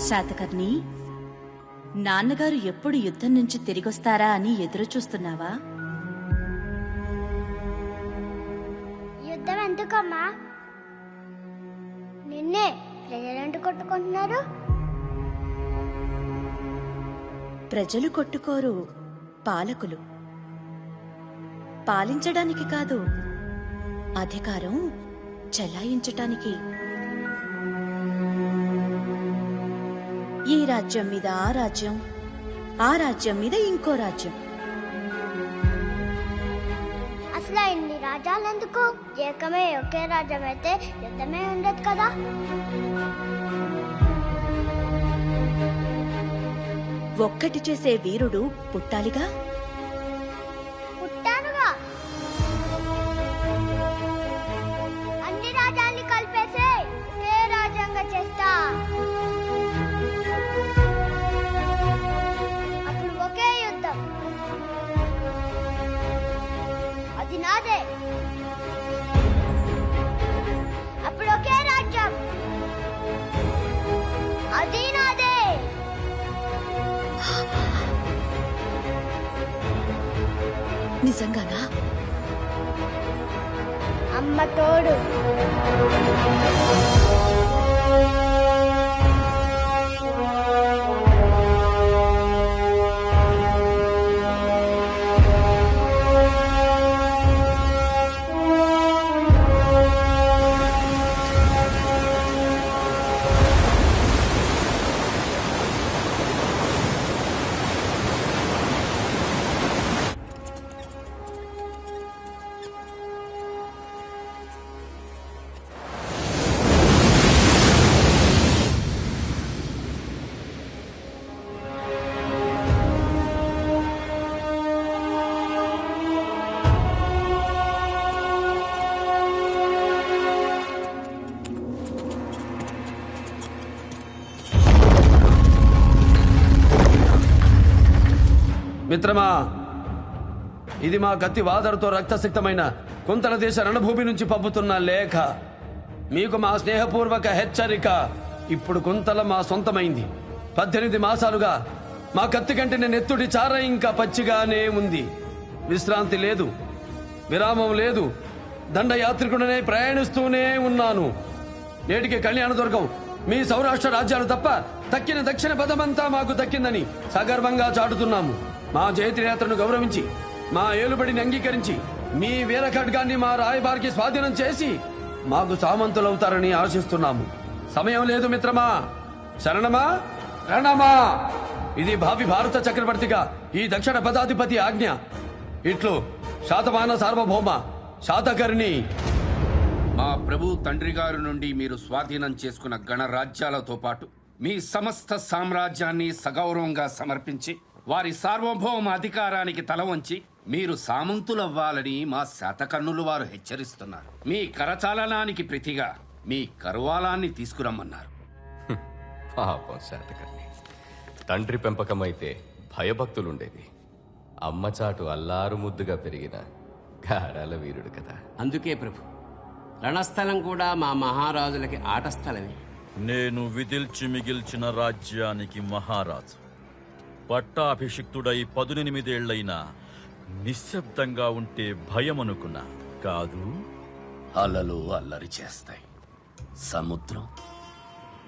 శాతకర్ణి, నాన్నగారు ఎప్పుడు యుద్ధం నుంచి తిరిగొస్తారా అని ఎదురు చూస్తున్నావా? యుద్ధం ఎందుకమ్మా? నిన్నే ప్రజలంటూ కొట్టుకుంటున్నారు. ప్రజలు కొట్టుకోరు, పాలకులు. పాలించడానికి కాదు, అధికారం చెలాయించటానికి. ఈ రాజ్యం మీద ఆ రాజ్యం, ఆ రాజ్యం మీద ఇంకో రాజ్యం. అసలు ఇన్ని రాజ్యాలెందుకు? ఏకమే ఒకే రాజ్యం అయితే యుద్ధమే ఉండదు కదా. ఒక్కటి చేసే వీరుడు పుట్టాలిగా. పుట్టానుగా. అన్ని రాజ్యాల్ని కలిపేసే ఒకే రాజ్యంగా చేస్తా. అప్పుడు ఒకే యుద్ధం, అది నాదే. అప్పుడు ఒకే రాజ్యం, అది నాదే. నిజంగానా? అమ్మ తోడు. మిత్రమా, ఇది మా కత్తి వాదరుతో రక్తసిక్తమైన కుంతల దేశ రణభూమి నుంచి పంపుతున్న లేఖ. మీకు మా స్నేహపూర్వక హెచ్చరిక. ఇప్పుడు కుంతల మా సొంతమైంది. 18 మాసాలుగా మా కత్తి కంటిన నెత్తుడి చార ఇంకా పచ్చిగానే ఉంది. విశ్రాంతి లేదు, విరామం లేదు. దండయాత్రికుడనే ప్రయాణిస్తూనే ఉన్నాను. నేటికి కళ్యాణదుర్గం, మీ సౌరాష్ట్ర రాజ్యాలు తప్ప తక్కిన దక్షిణ పదమంతా మాకు దక్కిందని సగర్వంగా చాటుతున్నాము. మా జయత్రయాత్రను గౌరవించి, మా ఏలుబడిని అంగీకరించి, మీ వీర ఖడ్గాన్ని మా రాయబారికి స్వాధీనం చేసి మాకు సామంతులవుతారని ఆశిస్తున్నాము. సమయం లేదు మిత్రమా. శరణమా, రణమా. ఇది భావి భారత చక్రవర్తిగా ఈ దక్షిణ పదాధిపతి ఆజ్ఞ. ఇట్లు శాతవాహన సార్వభౌమ శాతకర్ణి. మా ప్రభు తండ్రి గారి నుండి మీరు స్వాధీనం చేసుకున్న గణరాజ్యాలతో పాటు మీ సమస్త సామ్రాజ్యాన్ని సగౌరవంగా సమర్పించి వారి సార్వభౌమ అధికారానికి తల వంచి మీరు సామంతులవ్వాలని మా శాతకర్ణులు వారు హెచ్చరిస్తున్నారు. మీ కరచాలనానికి ప్రతిగా మీ కరువాలాన్ని తీసుకురమ్మన్నారు. పాపం శాతకర్ణి. తండ్రి పెంపకమైతే భయభక్తులుండేవి. అమ్మచాటు అల్లారు ముద్దుగా పెరిగిన గారాల వీరుడు కదా. అందుకే ప్రభు, రణస్థలం కూడా మా మహారాజులకి ఆట స్థలమే. నేను విదిల్చి మిగిల్చిన రాజ్యానికి మహారాజు. పట్టాభిషిక్తుడై 18 ఏళ్లైనా నిశ్శబ్దంగా ఉంటే భయమనుకున్నా కాదు. అలలు అల్లరి చేస్తాయి, సముద్రం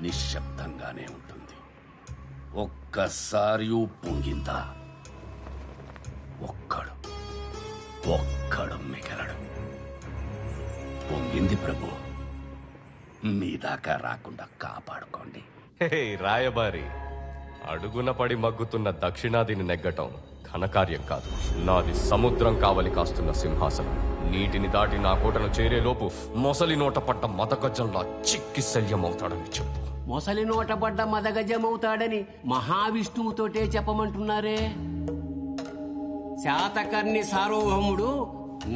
నిశ్శబ్దంగానే ఉంటుంది. ఒక్కసారి పొంగిందా ఒక్కడు మిగలడు. పొంగింది ప్రభు, మీ దాకా రాకుండా కాపాడుకోండి. హే రాయబారి, అడుగున పడి మగ్గుతున్న దక్షిణాదిని నెగ్గటం ఘనకార్యం కాదు. నాది సముద్రం కావలి కాస్తున్న సింహాసనం. నీటిని దాటి నా కోటను చేరేలోపు మొసలి నోట పడ్డ మదగజంలా చిక్కి శల్యమవుతాడని చెప్పు. మొసలి నోట పడ్డ మదగజమవుతాడని మహావిష్ణువుతోటే చెప్పమంటున్నారే. శాతకర్ణి సార్వభౌముడు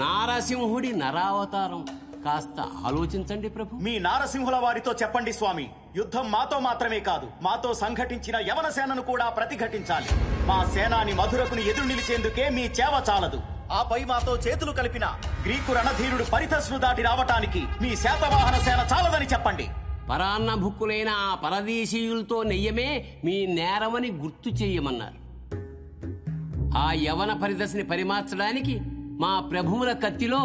నారసింహుడి నరావతారం. కాస్త ఆలోచించండి ప్రభు. మీ నారసింహుల వారితో చెప్పండి స్వామి, యుద్ధం మాతో మాత్రమే కాదు, మాతో సంఘటించిన యవన సేనను కూడా ప్రతిఘటించాలి. మా సేనాని మధురకుని ఎదురు నిలిచేందుకే మీ చేవ చాలదు. ఆపై మాతో చేతులు కలిపిన గ్రీకు రణధీరుడు పరిథస్ను దాటి రావటానికి మీ శాతవాహన సేన చాలదని చెప్పండి. పరాన్న భుక్కులైన ఆ పరదేశీయులతో నెయ్యమే మీ నేరమని గుర్తు చెయ్యమన్నారు. ఆ యవన పరిదశని పరిమార్చడానికి మా ప్రభువుల కత్తిలో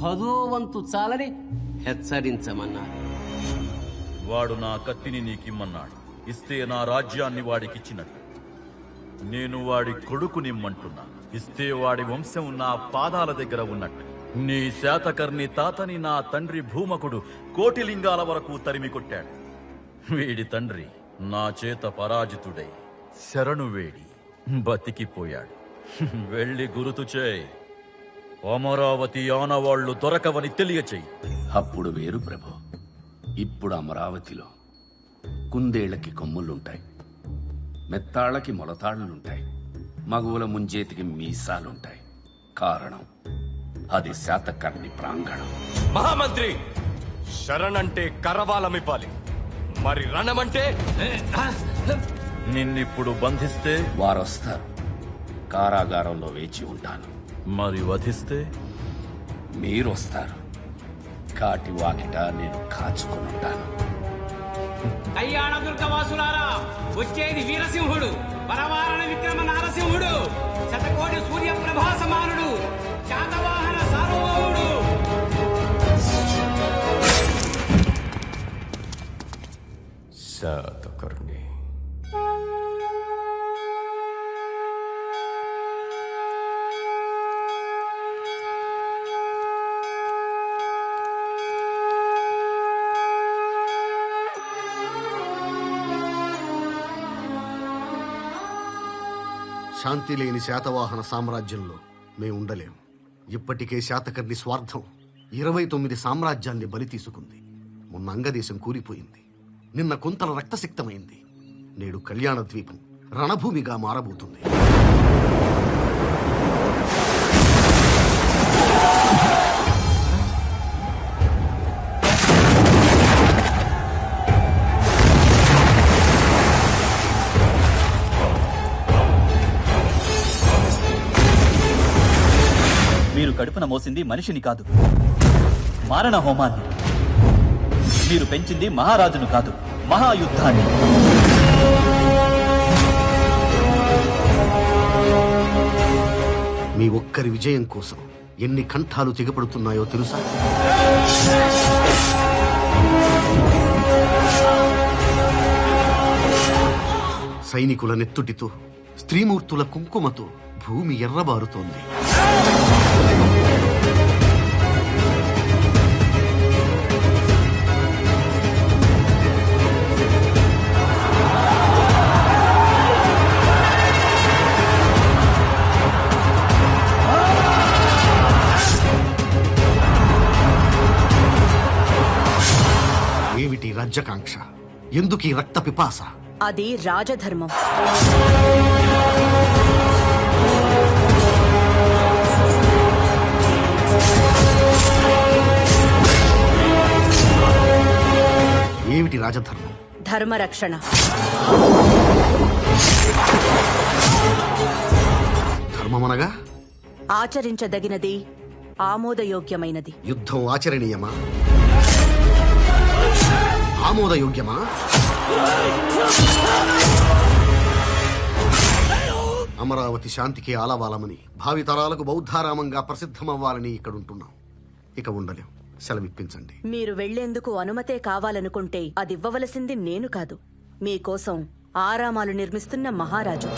10వ వంతు చాలని హెచ్చరించమన్నారు. వాడు నా కత్తిని నీకిమ్మన్నాడు. ఇస్తే నా రాజ్యాన్ని వాడికిచ్చినట్టు. నేను వాడి కొడుకునిమ్మంటున్నా. ఇస్తే వాడి వంశం నా పాదాల దగ్గర ఉన్నట్టు. నీ శాతకర్ణి తాతని నా తండ్రి భూమకుడు కోటిలింగాల వరకు తరిమి కొట్టాడు. వీడి తండ్రి నా చేత పరాజితుడై శరణు వేడి బతికిపోయాడు. వెళ్ళి గురుతు చేయి. అమరావతి ఆనవాళ్లు దొరకవని తెలియచేయి. అప్పుడు వేరు ప్రభు. ఇప్పుడు అమరావతిలో కుందేళ్లకి కొమ్ములుంటాయి, మెత్తాళ్ళకి మొలతాళ్లుంటాయి, మగువుల ముంజేతికి మీసాలుంటాయి. కారణం అది శాతకర్ణి ప్రాంగణం. మహామంత్రి, శరణంటే కరవాలమివ్వాలి, మరి రణమంటే నిన్నిప్పుడు బంధిస్తే వారొస్తారు. కారాగారంలో వేచి ఉంటాను. మరి వధిస్తే మీరొస్తారు. కాటి వాకిట నేను కాచుకునుంటాను. కళ్యాణ దుర్గవాసులారా, వచ్చేది వీరసింహుడు, పరవారణ విక్రమ నారసింహుడు, శతకోటి సూర్యప్రభా సమానుడు, శాతవాహన సార్వభౌముడు. శాతకర్ణి. శాంతి లేని శాతవాహన సామ్రాజ్యంలో మేము ఉండలేం. ఇప్పటికే శాతకర్ణి స్వార్థం 29 సామ్రాజ్యాల్ని బలి తీసుకుంది. మొన్న అంగదేశం కూలిపోయింది. నిన్న కొంతల రక్తసిక్తమైంది. నేడు కళ్యాణ ద్వీపం రణభూమిగా మారబోతుంది. మీరు కడుపున మోసింది మనిషిని కాదు, మారణ హోమాన్ని. మీరు పెంచింది మహారాజును కాదు, మహాయుద్ధాన్ని. మీ ఒక్కరి విజయం కోసం ఎన్ని కంఠాలు తెగపడుతున్నాయో తెలుసా? సైనికుల నెత్తుటితో, స్త్రీమూర్తుల కుంకుమతో భూమి ఎర్రబారుతోంది. ఏమిటి రాజ్యకాంక్ష? ఎందుకీ రక్త పిపాస? అది రాజధర్మం. ఏమిటి రాజధర్మం? ధర్మరక్షణ. ధర్మమనగా ఆచరించదగినది, ఆమోదయోగ్యమైనది. యుద్ధం ఆచరణీయమా? ఆమోదయోగ్యమా? అమరావతి శాంతికి ఆలవాలమని, భావితరాలకు బౌద్ధారామంగా ప్రసిద్ధమవ్వాలని ఇక్కడుంటున్నాం. ఇక ఉండలేం. సెలవిప్పించండి. మీరు వెళ్లేందుకు అనుమతే కావాలనుకుంటే అది ఇవ్వవలసింది నేను కాదు, మీకోసం ఆరామాలు నిర్మిస్తున్న మహారాజు.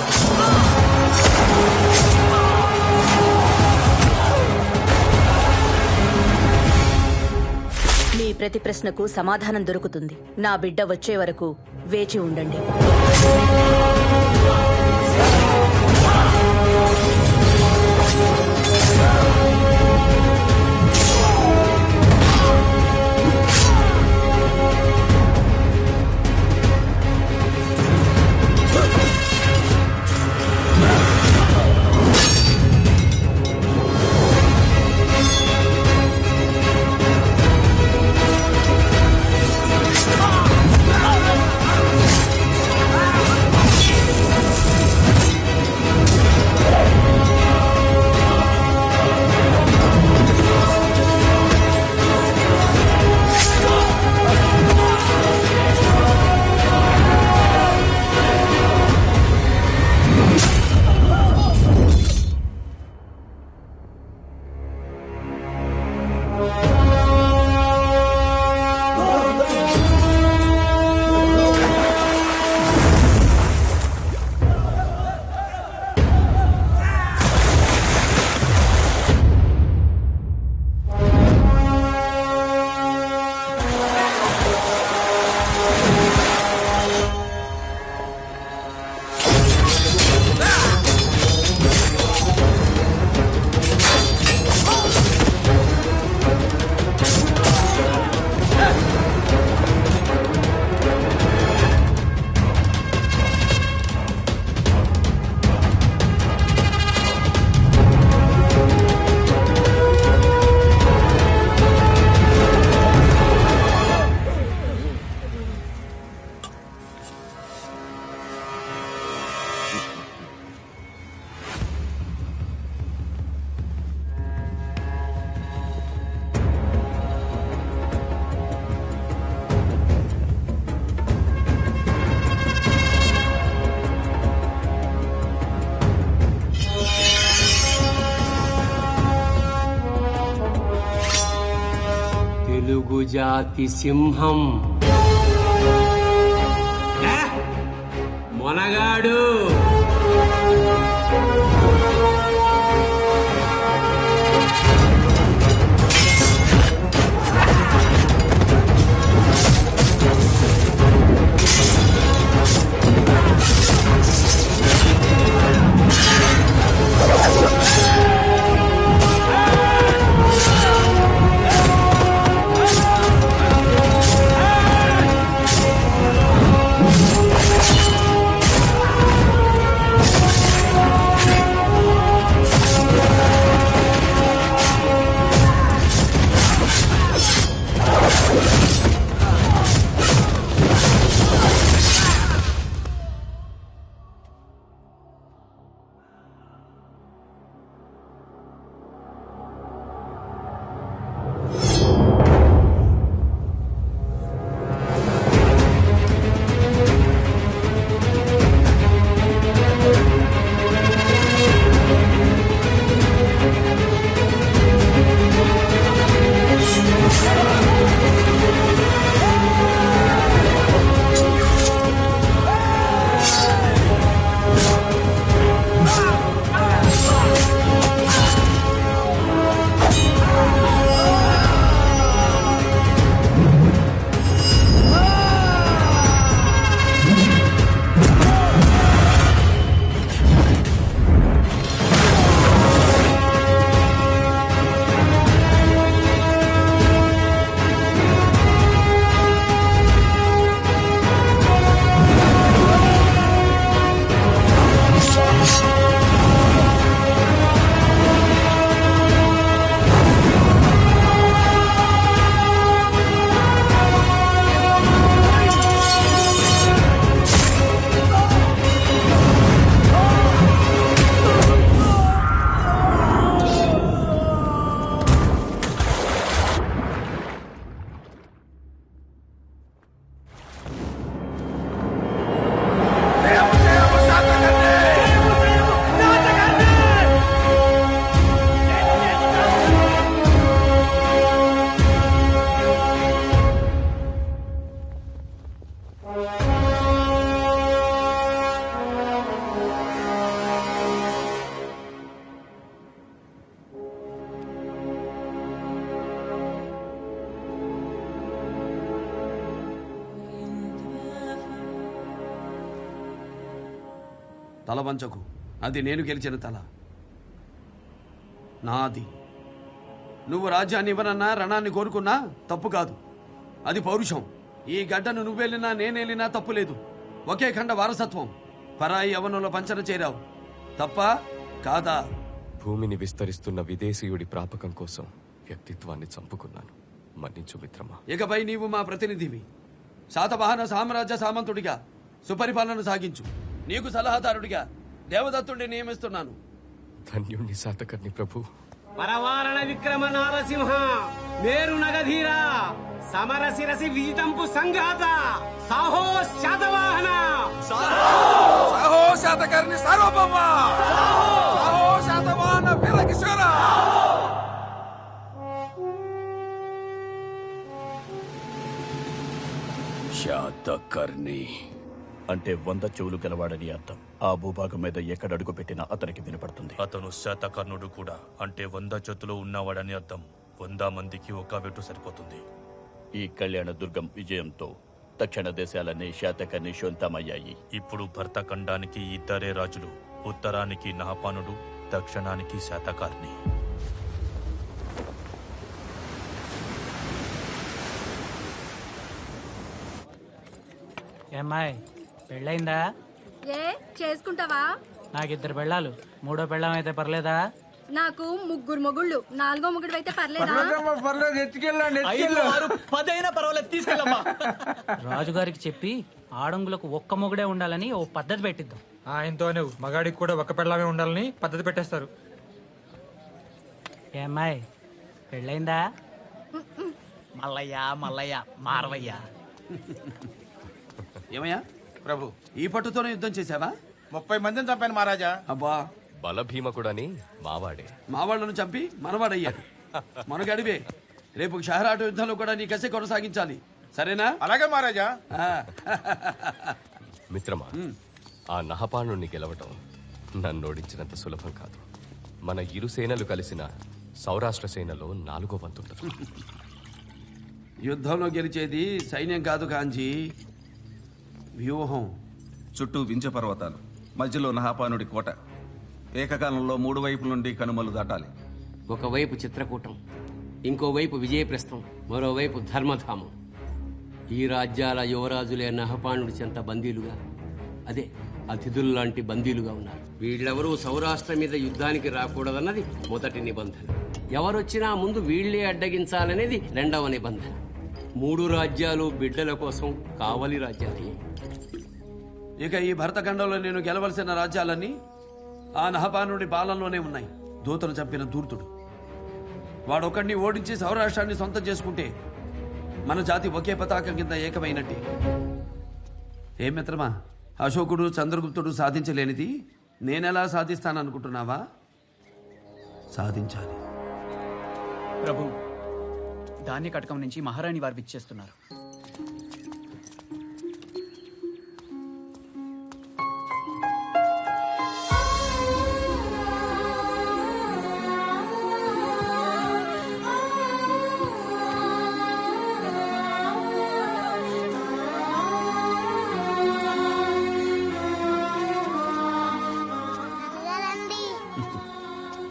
మీ ప్రతి ప్రశ్నకు సమాధానం దొరుకుతుంది. నా బిడ్డ వచ్చే వరకు వేచి ఉండండి. మనుజాతి సింహం మొనగాడు. తల వంచకు, అది నేను గెలిచిన తల, నాది. నువ్వు రాజ్యాన్ని ఇవ్వనన్నా, రణాన్ని కోరుకున్నా తప్పు కాదు, అది పౌరుషం. ఈ గడ్డను నువ్వెళ్ళినా నేనెళ్ళినా తప్పు లేదు. ఒకే ఖండ వారసత్వం. పరాయి యవనంలో పంచన చేరావు, తప్ప కాదా? భూమిని విస్తరిస్తున్న విదేశీయుడి ప్రాపకం కోసం వ్యక్తిత్వాన్ని చంపుకున్నాను. మన్నించు మిత్రమా. ఇకపై నీవు మా ప్రతినిధివి. శాతవాహన సామ్రాజ్య సామంతుడిగా సుపరిపాలన సాగించు. నీకు సలహాదారుడిగా దేవదత్తుడిని నియమిస్తున్నాను. ధన్యుణ్ణి శాతకర్ణి ప్రభు. పరవారణ విక్రమ నారసింహ మేరు నగధీర సమర శిరసి విజితంపు సంఘాత సాహో శాతవాహన సాహో శాతకర్ణి సార్వభౌమ సాహో శాతవాహన వీరకిశోర. శాతకర్ణి అంటే 100 చెవులు గలవాడని అర్థం. ఆ భూభాగం మీద ఎక్కడ అడుగు పెట్టినా అతనికి వినపడుతుంది. అతను శాతకర్ణుడు కూడా, అంటే 100 చేతులు ఉన్నవాడని అర్థం. 100 మందికి ఒక వెటు సరిపోతుంది. ఈ కళ్యాణ దుర్గం విజయంతో దక్షిణ దేశాలన్నీ శాతకర్ణి సొంతమయ్యాయి. ఇప్పుడు భరతఖండానికి 2 రాజులు. ఉత్తరానికి నహపానుడు, దక్షిణానికి శాతకర్ణి. ఏమ్మాయి, పెళ్ళైందా? ఏ చేసుకుంటావా? నాకు 2 పెళ్ళాలు, 3వ పెళ్ళం అయితే పర్లేదా? నాకు 3 మొగుళ్ళు, 4వ మొగుడు అయితే పర్లేదా? రాజుగారికి చెప్పి ఆడంగులకు 1 మొగుడే ఉండాలని ఓ పద్ధతి పెట్టిద్దాం. ఆయనతోనే మగాడికి కూడా 1 పెళ్ళామే ఉండాలని పద్ధతి పెట్టేస్తారు. ఏమ్మాయి, పెళ్ళైందా? మల్లయ్య మల్లయ్య మారవయ్య. ఏమయ్యా ప్రభు, ఈ పట్టుతోనే యుద్ధం చేశావా? 30 మందిని చంపాను మహారాజా. అబ్బా, బలభీమకుడని మావాడే. మావాళ్లను చంపి మనవాడయ్యాడు. మనగడివే రేపు షహరాటు యుద్ధంలో కూడా నీ కసి కొనసాగించాలి, సరేనా? అలాగే మహారాజా. మిత్రమా, ఆ నహపాణుణ్ణి గెలవటం నన్ను ఓడించినంత సులభం కాదు. మన ఇరు సేనలు కలిసిన సౌరాష్ట్ర సేనలో 4వ వంతుంటుంది. యుద్ధంలో గెలిచేది సైన్యం కాదు కాంజీ, వ్యూహం. చుట్టూ వింధ్య పర్వతాలు, మధ్యలో నహాపానుడి కోట. ఏకకాలంలో 3 వైపుల నుండి కనుమలు దాటాలి. ఒకవైపు చిత్రకూటం, ఇంకోవైపు విజయప్రస్థం, మరోవైపు ధర్మధామం. ఈ రాజ్యాల యువరాజులే నహపాణుడి చెంత బందీలుగా, అదే అతిథుల్లాంటి బందీలుగా ఉన్నారు. వీళ్ళెవరూ సౌరాష్ట్ర మీద యుద్ధానికి రాకూడదన్నది మొదటి నిబంధన. ఎవరొచ్చినా ముందు వీళ్లే అడ్డగించాలనేది 2వ నిబంధన. 3 రాజ్యాలు బిడ్డల కోసం కావలి రాజ్యాలయ్యాయి. ఇక ఈ భరతఖండంలో నేను గెలవలసిన రాజ్యాలన్నీ ఆ నహపానుడి పాలనలోనే ఉన్నాయి. దూతను చంపిన దూర్తుడు వాడొక్కడిని ఓడించి సౌరాష్ట్రాన్ని సొంతం చేసుకుంటే మన జాతి ఒకే పతాకం కింద ఏకమైనట్టే. ఏ మిత్రమా, అశోకుడు చంద్రగుప్తుడు సాధించలేనిది నేనెలా సాధిస్తాననుకుంటున్నావా? సాధించాలి. ప్రభు, ధాన్య కటకం నుంచి మహారాణి వారు విచ్చేస్తున్నారు.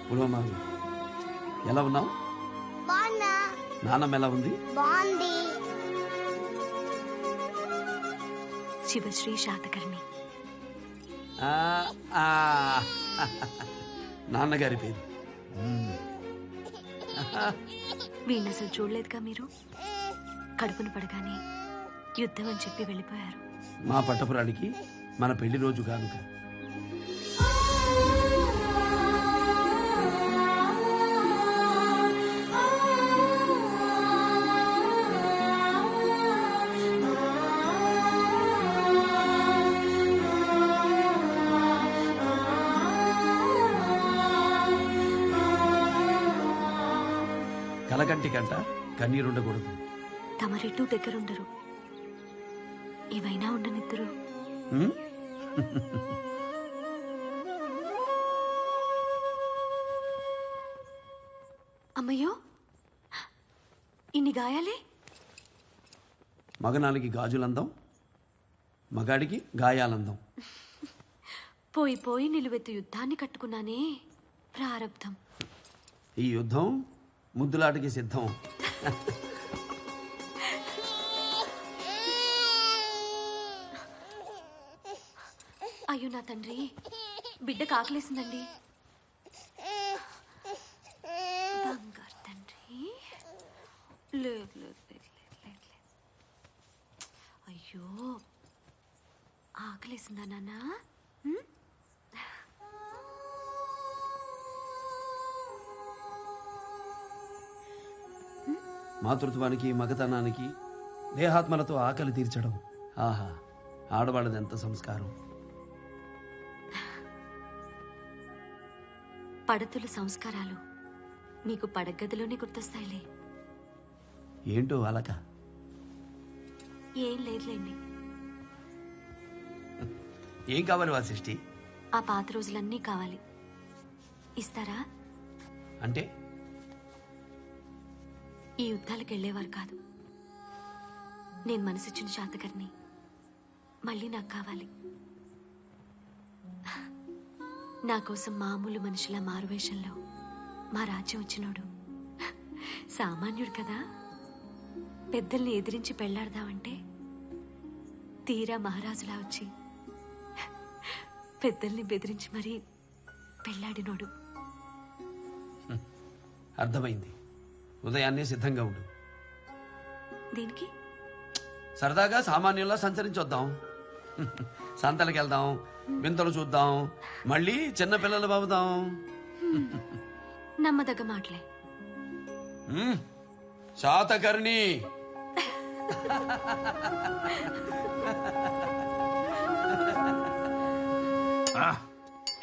పులోమావి, ఎలా ఉన్నావు? బాగున్నా. నాన్నమ్మ ఎలా ఉంది? బాగుంది. శివశ్రీ శాతకర్ణి. నాన్నగారి పేరు. వీణ్ణి అసలు చూడలేదుగా మీరు. కడుపును పడగానే యుద్ధం అని చెప్పి వెళ్ళిపోయారు. మా పట్టపురానికి మన పెళ్లి రోజు కానుక. కలకంటి కంట కన్నీరుండకూడదు. తమరెట్టు దగ్గరుండరు, ఏవైనా ఉండనిద్దరు. అమ్మయ్యో, ఇన్ని గాయాలే. మగనాలికి గాజులందం, మగాడికి గాయాలందం. పోయి పోయి నిలువెత్తు యుద్ధాన్ని కట్టుకున్నానే, ప్రారబ్ధం. ఈ యుద్ధం ముద్దులాటకి సిద్ధం. అయ్యో నా తండ్రి, బిడ్డకు ఆకలేసిందండి. బంగారు తండ్రి, లేదు లేదు లేదు లేదు లేదు. అయ్యో, ఆకలేసిందా నాన్న? మాతృత్వానికి, మగతనానికి, దేహాత్మలతో ఆకలి తీర్చడం. ఆహా, ఆడవాళ్ళది ఎంత సంస్కారం. పడతుల సంస్కారాలు మీకు పడగదిలోనే గుర్తొస్తాయిలే. ఏంటో అలక? ఏం లేదులేండి. ఏం కావాలి వాసిష్ఠి? ఆ పాత రోజులన్నీ కావాలి. ఇస్తారా? అంటే ఈ యుద్ధాలకు వెళ్ళేవారు కాదు. నేను మనసిచ్చిన శాతకర్ణి మళ్ళీ నాకు కావాలి. నా కోసం మామూలు మనుషుల మారువేషంలో మా రాజ్యం వచ్చినోడు సామాన్యుడు కదా. పెద్దల్ని ఎదిరించి పెళ్లాడదామంటే తీరా మహారాజులా వచ్చి పెద్దల్ని బెదిరించి మరీ పెళ్లాడినోడు. అర్థమైంది. ఉదయాన్నే సిద్ధంగా ఉండు. దీనికి సరదాగా సామాన్యుల్లా సంచరించొద్దాం. సంతలకు వెళ్దాం, వింతలు చూద్దాం, మళ్ళీ చిన్నపిల్లలు బావుదాం. నమ్మదగ్గ మాటలే. శాతకర్ణి,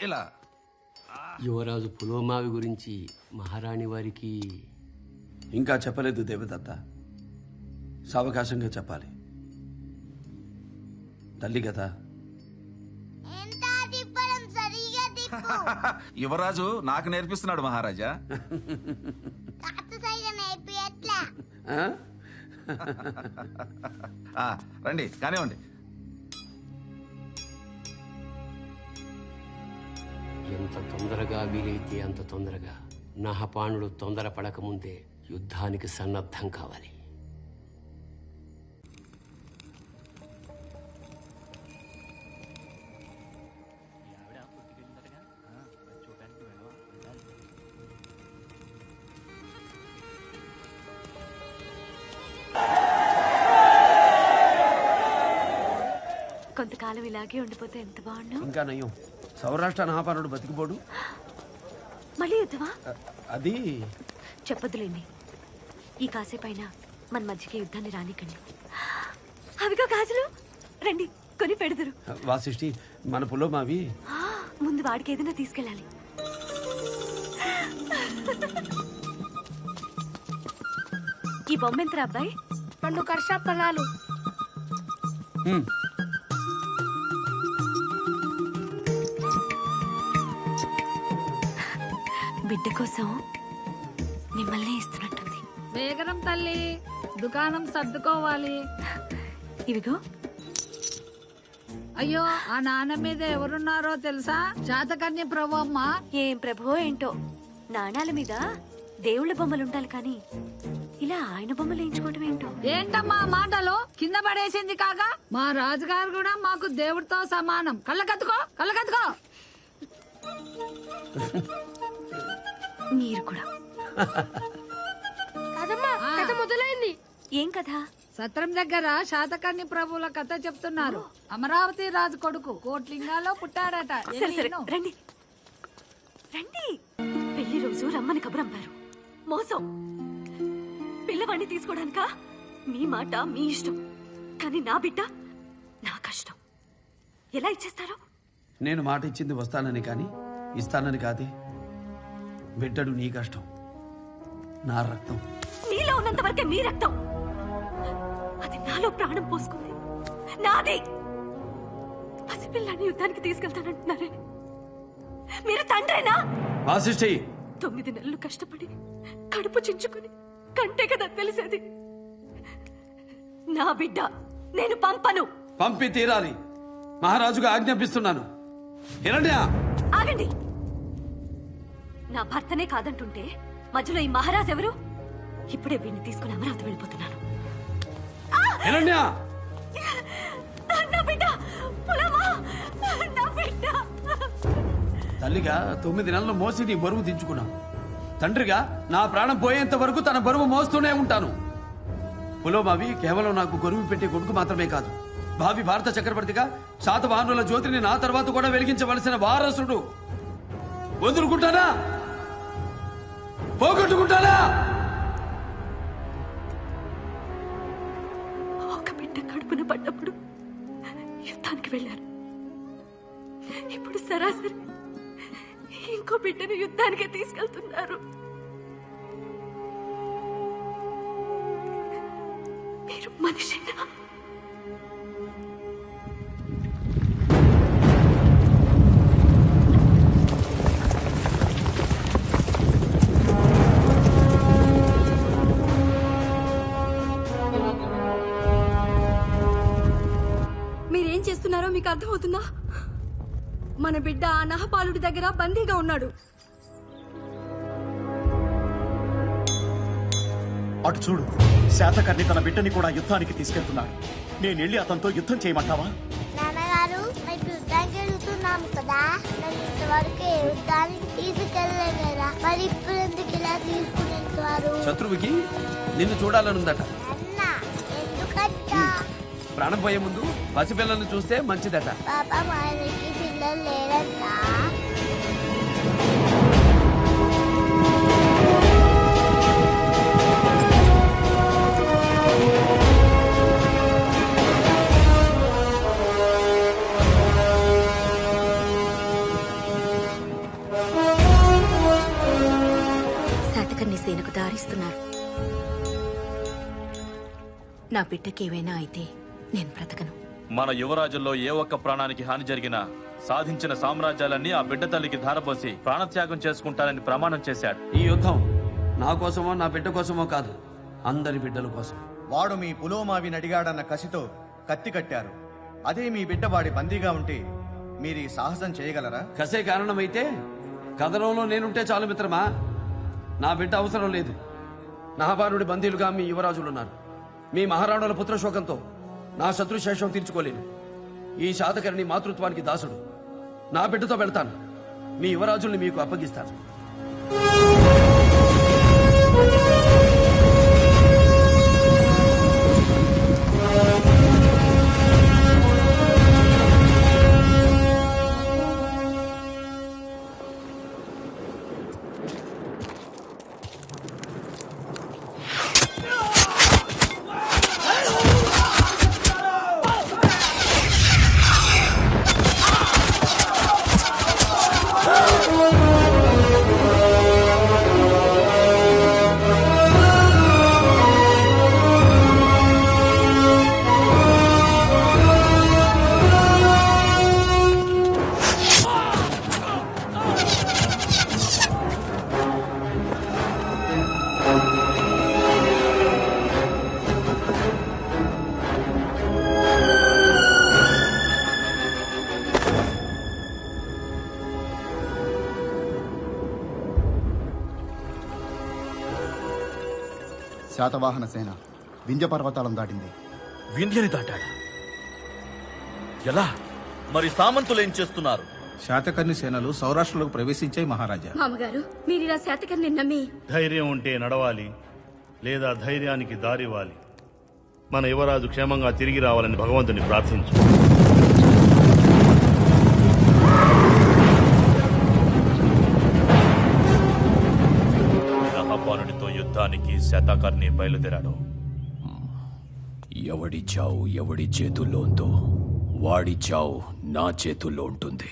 ఇలా యువరాజు పులోమావి గురించి మహారాణి వారికి ఇంకా చెప్పలేదు దేవదత్త. సావకాశంగా చెప్పాలి. తల్లి కదా. యువరాజు నాకు నేర్పిస్తున్నాడు మహారాజా. రండి కానివ్వండి. ఎంత తొందరగా వీలైతే అంత తొందరగా నహపానుడు తొందరపడకముందే యుద్ధానికి సన్నద్ధం కావాలి. కొంతకాలం ఇలాగే ఉండిపోతే ఎంత బాగుండు. ఇంకా నయ్యం, సౌరాష్ట్ర నహాపానుడు బతికిపోడు. మళ్ళీ యుద్ధమా? అది చెప్పొద్దులేండి. ఈ కాసేపైనా మన మధ్యకి యుద్ధాన్ని రానికండి. అవిగో గాజులు, రండి కొని పెడదురు. వాసిష్ఠి, మన పులోమావి ముందు వాడికి ఏదైనా తీసుకెళ్ళాలి. ఈ బొమ్మ ఎంతరా అబ్బాయి? 2 కర్షపణాలు. బిడ్డ కోసం మిమ్మల్ని ఇస్తున్నట్టుంది. వేగరం తల్లి, దుకాణం సర్దుకోవాలి. ఇవిగో. అయ్యో, ఆ నాన్న మీద ఎవరున్నారో తెలుసా? శాతకన్య ప్రభు అమ్మ. ఏం ప్రభువో ఏంటో, నాణాల మీద దేవుళ్ళ బొమ్మలు ఉండాలి కానీ ఇలా ఆయన బొమ్మలు వేయించుకోవటం ఏంటో. ఏంటమ్మా మాటలు? కింద పడేసింది కాగా మా రాజుగారు కూడా మాకు దేవుడితో సమానం. కళ్ళకత్తుకో, కళ్ళకత్తుకో. మీరు కూడా. కథ మొదలైంది. ఏం కథ? సత్రం దగ్గర శాతకర్ణి ప్రభువుల కథ చెప్తున్నారు. అమరావతి రాజు కొడుకు కోట్లింగాలో పుట్టాడట. సరే సరే రండి రండి. పెళ్లి రోజు రమ్మని కబురంపారు. మోసం. పిల్లవాడిని తీసుకోవడానికా? మీ మాట మీ ఇష్టం, కానీ నా బిడ్డ నా కష్టం. ఎలా ఇచ్చేస్తారు? నేను మాట ఇచ్చింది వస్తానని కానీ ఇస్తానని కాదే. బిడ్డడు నీ కష్టం, నా రక్తం. నీలో ఉన్నంత వరకే మీ రక్తం. అది నాలో ప్రాణం పోసుకుంది, నాది. పసిపిల్లాన్ని యుద్ధానికి తీసుకెళ్తానంటున్నారే, మీరు తండ్రేనా? వాసిష్ఠి, 9 నెలలు కష్టపడి కడుపు చించుకుని కంటే కదా తెలిసేది. నా బిడ్డ నేను పంపను. పంపి తీరాలి. మహారాజుగా ఆజ్ఞాపిస్తున్నాను. ఆగండి. నా భర్తనే కాదంటుంటే మధ్యలో ఈ మహారాజు ఎవరు? ఇప్పుడే వీడిని తీసుకుని అమరావతి వెళ్ళిపోతున్నాను. నా బిడ్డ, పులమా, నా బిడ్డ. తల్లిగా 9 నెలలు మోసి నీ బరువు దించుకున్నావు. తండ్రిగా నా ప్రాణం పోయేంత వరకు తన బరువు మోస్తూనే ఉంటాను. పులోమావి కేవలం నాకు గొరువు పెట్టే కొడుకు మాత్రమే కాదు, భావి భారత చక్రవర్తిగా శాతవాహనుల జ్యోతిని నా తర్వాత కూడా వెలిగించవలసిన వారసుడు. వదులుకుంటానా? పోగొట్టుకుంటానా? ఒక బిడ్డ కడుపున పడ్డప్పుడు యుద్ధానికి వెళ్ళారు. ఇప్పుడు సరాసరి ఇంకో బిడ్డను యుద్ధానికి తీసుకెళ్తున్నారు. మీరు మనిషినా? మీరేం చేస్తున్నారో మీకు అర్థమవుతుందా? మన బిడ్డ ఆ నహపాలుడి దగ్గర బందీగా ఉన్నాడు. అటు చూడు, శాతకర్ణి తన బిడ్డని కూడా యుద్ధానికి తీసుకెళ్తున్నాడు. నేను వెళ్ళి అతనితో యుద్ధం చేయమంటావా? నాన్నగారు, మేము యుద్ధానికి వెళ్తున్నాము కదా, నన్ను ఇంతవరకు యుద్ధానికి తీసుకెళ్ళలేదు కదా, మరి ఇప్పుడు ఎందుకు ఇలా తీసుకుని వెళ్తారు? శత్రువుకి నిన్ను చూడాలనుందట. ఎందుకంట? ప్రాణం పోయే ముందు పసిపిల్లల్ని చూస్తే మంచిదట. పాపా, మా ఆయనకి పిల్లలు లేరంట. శాతకర్ణి సేనకు దారిస్తున్నారు. నా బిడ్డకేమైనా అయితే నేను బ్రతకను. మన యువరాజుల్లో ఏ ఒక్క ప్రాణానికి హాని జరిగినా సాధించిన సామ్రాజ్యాలన్నీ ఆ బిడ్డ తల్లికి ధారపోసి ప్రాణత్యాగం చేసుకుంటానని ప్రమాణం చేశాడు. ఈ యుద్ధం నా కోసమో నా బిడ్డ కోసమో కాదు, అందరి బిడ్డల కోసం. వాడు మీ పులోమావిని అడిగాడన్న కసితో కత్తి కట్టారు. అదే మీ బిడ్డ వాడి బందీగా ఉంటే మీరు ఈ సాహసం చేయగలరా? కసే కారణమైతే కథనంలో నేనుంటే చాలు మిత్రమా. నా బిడ్డ అవసరం లేదు. నహపానుడి బందీలుగా మీ యువరాజులున్నారు. మీ మహారాణుల పుత్రశోకంతో నా శత్రుశేషం తీర్చుకోలేను. ఈ శాతకర్ణి మాతృత్వానికి దాసుడు. నా బిడ్డతో వెళ్తాను. మీ యువరాజుల్ని మీకు అప్పగిస్తాను. శాతవాహన సేన వింధ్య పర్వతాలను దాటింది. వింధ్యని దాటాడా? ఎలా? మరి సామంతులు ఏం చేస్తున్నారు? శాతకర్ణి సేనలు సౌరాష్ట్రలోకి ప్రవేశించాయి మహారాజా. మామగారు, మీరు ఇలా శాతకర్ణి నమ్మి ధైర్యం ఉంటే నడవాలి, లేదా ధైర్యానికి దారివ్వాలి. మన యువరాజు క్షేమంగా తిరిగి రావాలని భగవంతుని ప్రార్థించు. నహపానుడితో యుద్ధానికి శాతకర్ణి బయలుదేరాడు. ఎవడి చావు ఎవడి చేతుల్లో ఉందో వాడి చావు నా చేతుల్లో ఉంటుంది.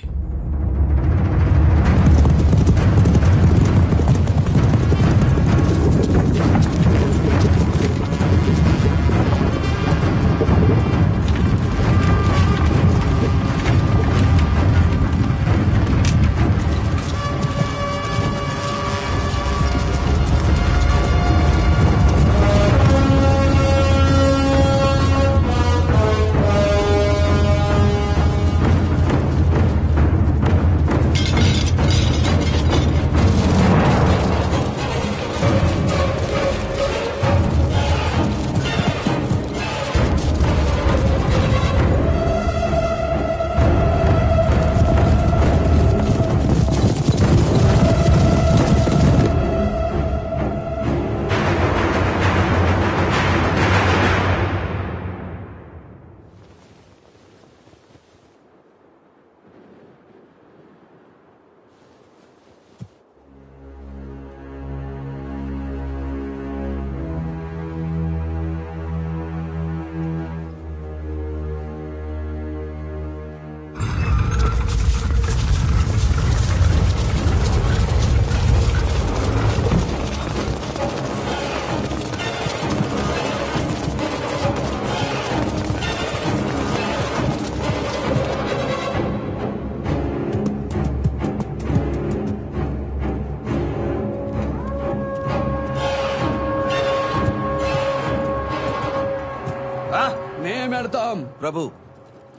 ప్రభు,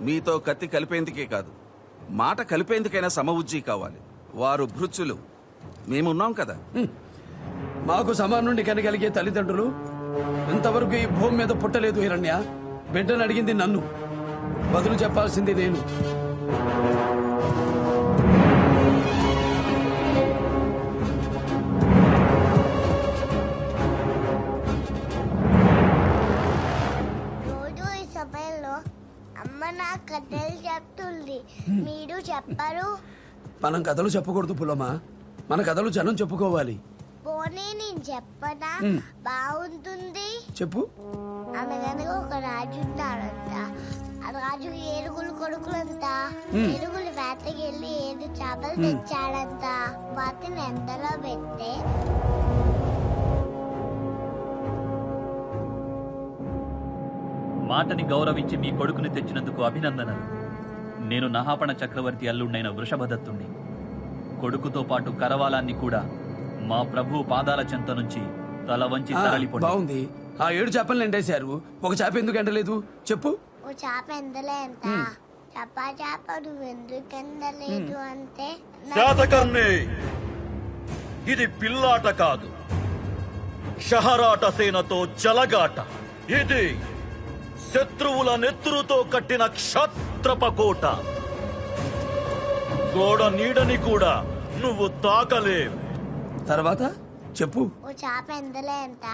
మీతో కత్తి కలిపేందుకే కాదు, మాట కలిపేందుకైనా సమవుజ్జీ కావాలి. వారు భృత్యులు, మేమున్నాం కదా. మాకు సమానుండి కనగలిగే తల్లిదండ్రులు ఇంతవరకు ఈ భూమి మీద పుట్టలేదు. హిరణ్య, బిడ్డను అడిగింది నన్ను, బదులు చెప్పాల్సింది నేను. రోజు ఈ సమయంలో అమ్మ నా కథలు చెప్తుంది, మీరు చెప్పరు. మనం కథలు చెప్పకూడదు పులమా, మన కథలు జనం చెప్పుకోవాలి. పోనీ నేను చెప్పనా? బాగుంటుంది. చెప్పు. అనగనగా ఒక రాజు ఉన్నాడంట. ఆ రాజు ఏనుగులు కొడుకులంట. ఏనుగులు వేటకెళ్ళి 7 చేపలు తెచ్చాడంట. వాటిని ఎండలో పెడితే మాటని గౌరవించి మీ కొడుకుని తెచ్చినందుకు అభినందనలు. నేను నహాపణ చక్రవర్తి అల్లుండైన వృషభదత్తుణ్ణి. కొడుకుతో పాటు కరవాలాన్ని కూడా మా ప్రభు పాదాల చెంత నుంచి తల వంచి తరలిపోయి. బాగుంది. ఆ 7 చేపలను ఎండేశారు, ఒక చేప ఎందుకు ఎండలేదు చెప్పు? ఓ చేప ఎండలే ఎంత చేప నువ్వు ఎందుకు ఎండలేదు అంటే శాతకర్ణి, ఇది పిల్లాట కాదు, షహరాట సేనతో జలగాట. ఇది శత్రువుల నెత్తురుతో కట్టిన క్షత్రపకోట. గోడ నీడని కూడా నువ్వు తాకలేవు. తర్వాత చెప్పు. ఓ చేప ఎండలే ఎంత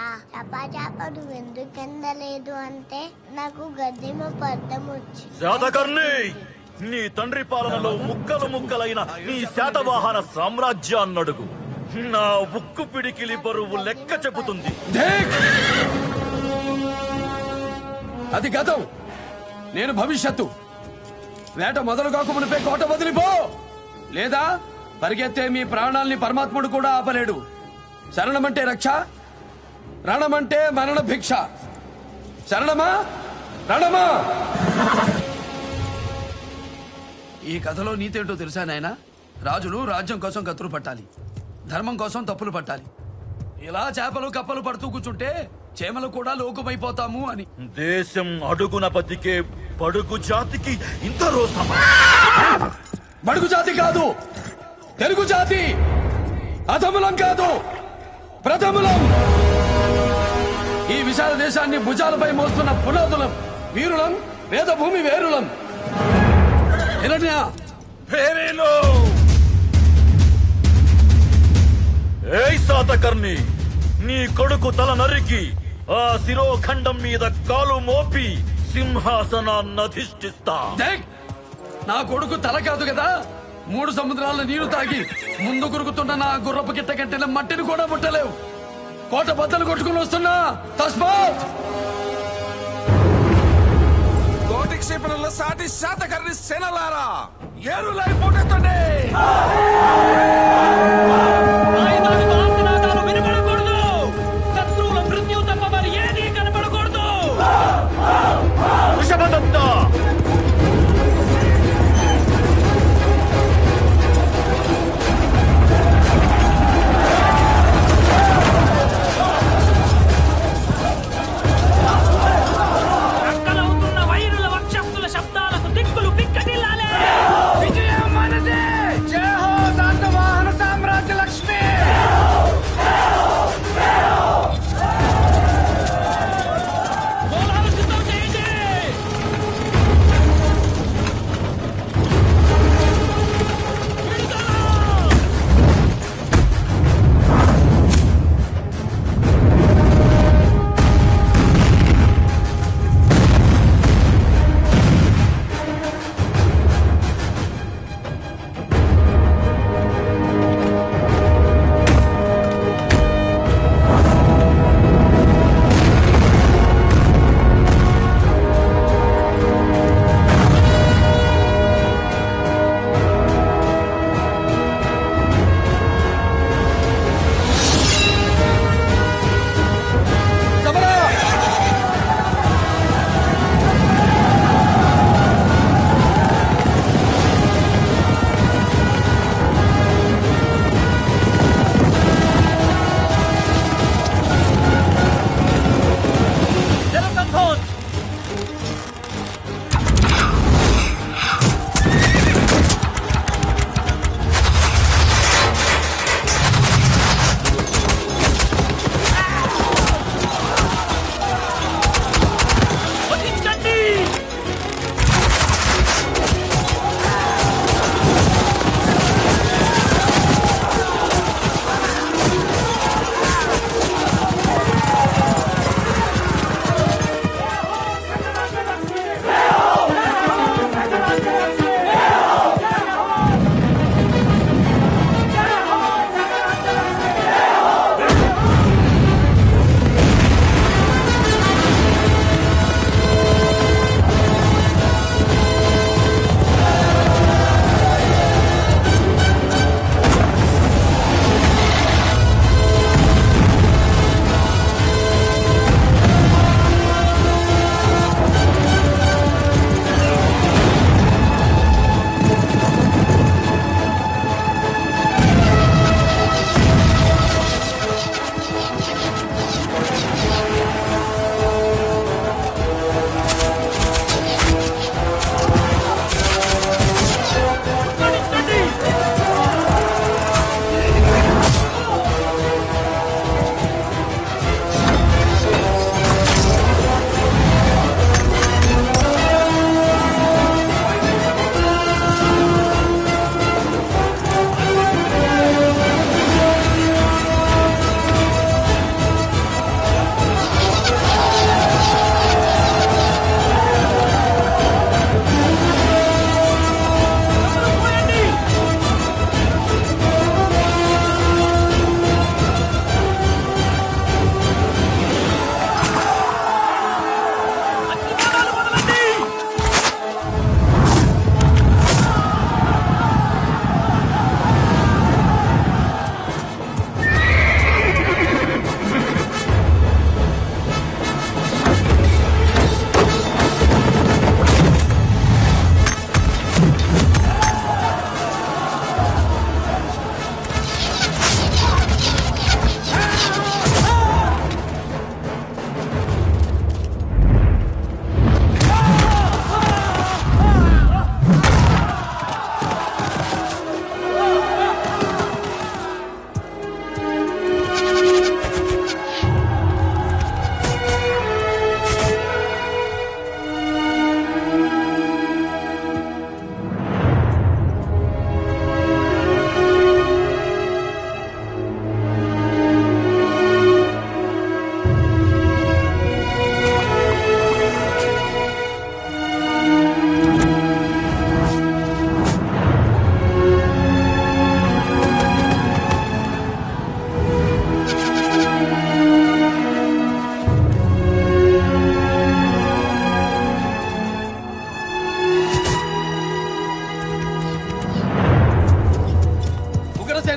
చేప నువ్వు ఎందుకు ఎండలేదు అంటే నాకు గద్దెమ పడ్డం వచ్చి. శాతకర్ణి, నీ తండ్రి పాలనలో ముక్కలు ముక్కలైన నీ శాతవాహన సామ్రాజ్యాన్నడుగు. నా ఉక్కు పిడికిలి బరువు లెక్క చెబుతుంది. అది గతం, నేను భవిష్యత్తు. వేట మొదలు కాకమునిపై కోట వదిలిపో, లేదా పరిగెత్తే మీ ప్రాణాల్ని పరమాత్ముడు కూడా ఆపలేడు. శరణమంటే రక్ష, రణమంటే మరణ భిక్ష. శరణమా రణమా. ఈ కథలో నీతేంటో తెలుసా నాయనా? రాజులు రాజ్యం కోసం కత్తులు పట్టాలి, ధర్మం కోసం తప్పులు పట్టాలి. ఇలా చేపలు కప్పలు పడుతూ కూర్చుంటే చేమలు కూడా లోకమైపోతాము అని. దేశం అడుగున బతికే బడుగు జాతికి ఇంత రోసమా? బడుగు జాతి కాదు, తెలుగు జాతి. అధములం కాదు, ప్రథములం. ఈ విశాల దేశాన్ని భుజాలపై మోస్తున్న పునాదులం, వీరులం, వేదభూమి వేరులం. ఏయ్ శాతకర్ణి, నీ కొడుకు తల నరికి ఆ శిరోఖండం మీద కాలు మోపి సింహాసనాన్ని అధిష్ఠిస్తా. నా కొడుకు తల కాదు కదా, 3 సముద్రాల నీరు తాగి ముందు కురుకుతున్న నా గుర్రపు గిట్ట కట్టిన మట్టిని కూడా ముట్టలేవు. కోట బద్దలు కొట్టుకుని వస్తున్నా. తస్మాత్ కోటి క్షేపణలో సాటి శాతకర్ణి సేనలారా, ఏరులై పోటెత్తండి. వినపడకూడదు. శత్రువుల మృత్యు తప్ప మరి ఏది కనపడకూడదు. వృషభదత్త, రక్కలవుతున్న వైరుల వక్షస్థుల శబ్దాలకు దిక్కులు పిక్కటిల్లాలే. విజయం మనదే. జై హో.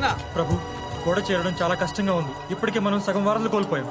సేన. ప్రభు, గోడ చేరడం చాలా కష్టంగా ఉంది. ఇప్పటికే మనం సగం వారాలు కోల్పోయాం.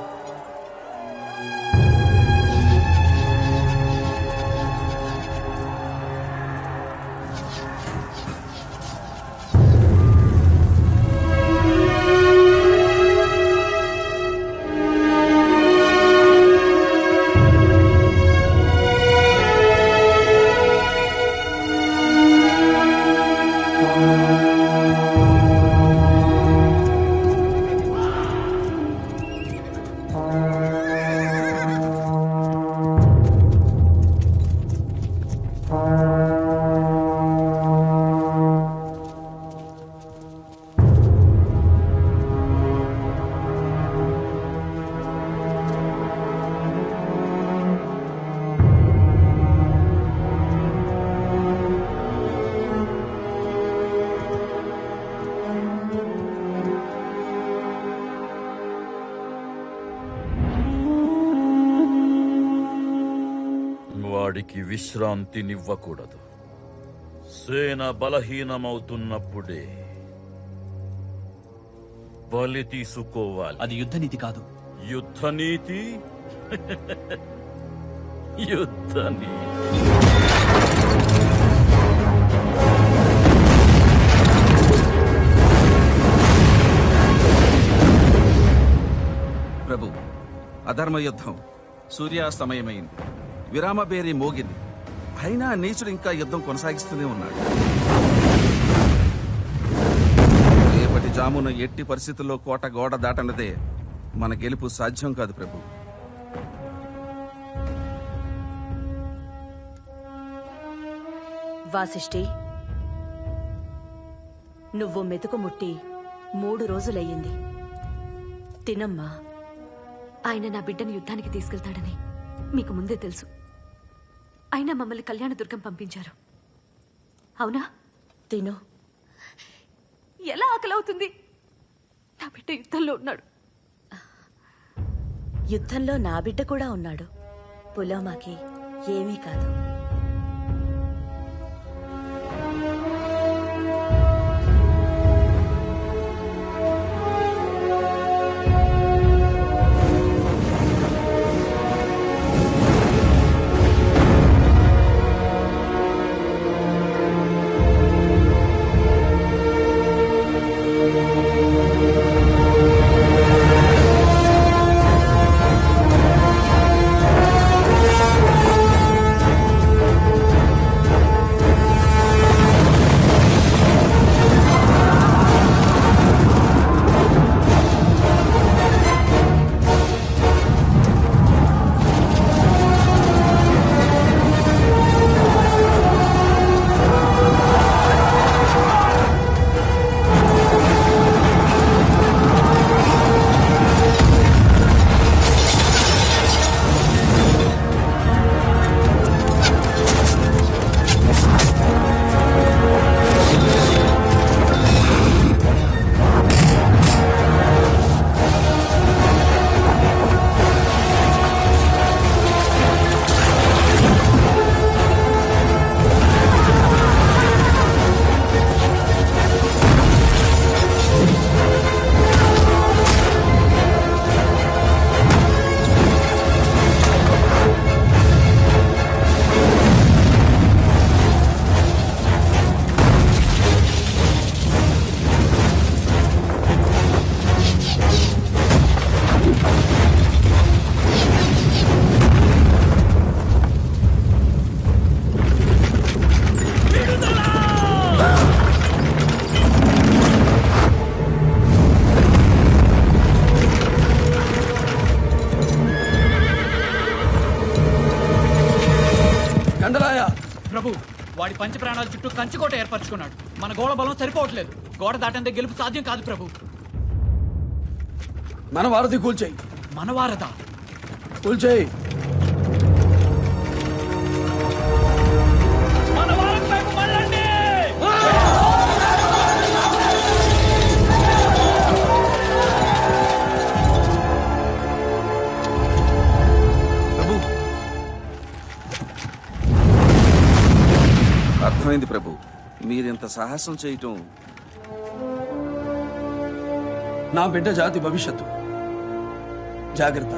వాడికి విశ్రాంతినివ్వకూడదు. సేన బలహీనమవుతున్నప్పుడే బలి తీసుకోవాలి. అది యుద్ధనీతి కాదు. యుద్ధనీతి యుద్ధనీతి. ప్రభు, అధర్మ యుద్ధం సూర్యాస్తమయమైంది. విరామ బేరీ మోగింది. అయినా నీచుడు ఇంకా యుద్ధం కొనసాగిస్తూనే ఉన్నాడు. రేపటి జామున ఎట్టి పరిస్థితుల్లో కోట గోడ దాటనదే మన గెలుపు సాధ్యం కాదు ప్రభు. వాసిష్ఠి, నువ్వు మెతుకు ముట్టి 3 రోజులయ్యింది. తినమ్మా. ఆయన నా బిడ్డను యుద్ధానికి తీసుకెళ్తాడని మీకు ముందే తెలుసు. అయినా మమ్మల్ని కళ్యాణదుర్గం పంపించారు. అవునా? తిను. ఎలా ఆకలవుతుంది? నా బిడ్డ యుద్ధంలో ఉన్నాడు. యుద్ధంలో నా బిడ్డ కూడా ఉన్నాడు. పులామాకి ఏమీ కాదు. ప్రభు, వాడి పంచ ప్రాణాల చుట్టూ కంచుకోట ఏర్పరచుకున్నాడు. మన గోడ బలం సరిపోవట్లేదు. గోడ దాటంటే గెలుపు సాధ్యం కాదు ప్రభు. మన వారధి కూల్చేయి. మన వారధా? కూల్చేయి. అర్థమైంది ప్రభు. మీరింత సాహసం చేయటం నా బిడ్డ జాతి భవిష్యత్తు. జాగ్రత్త.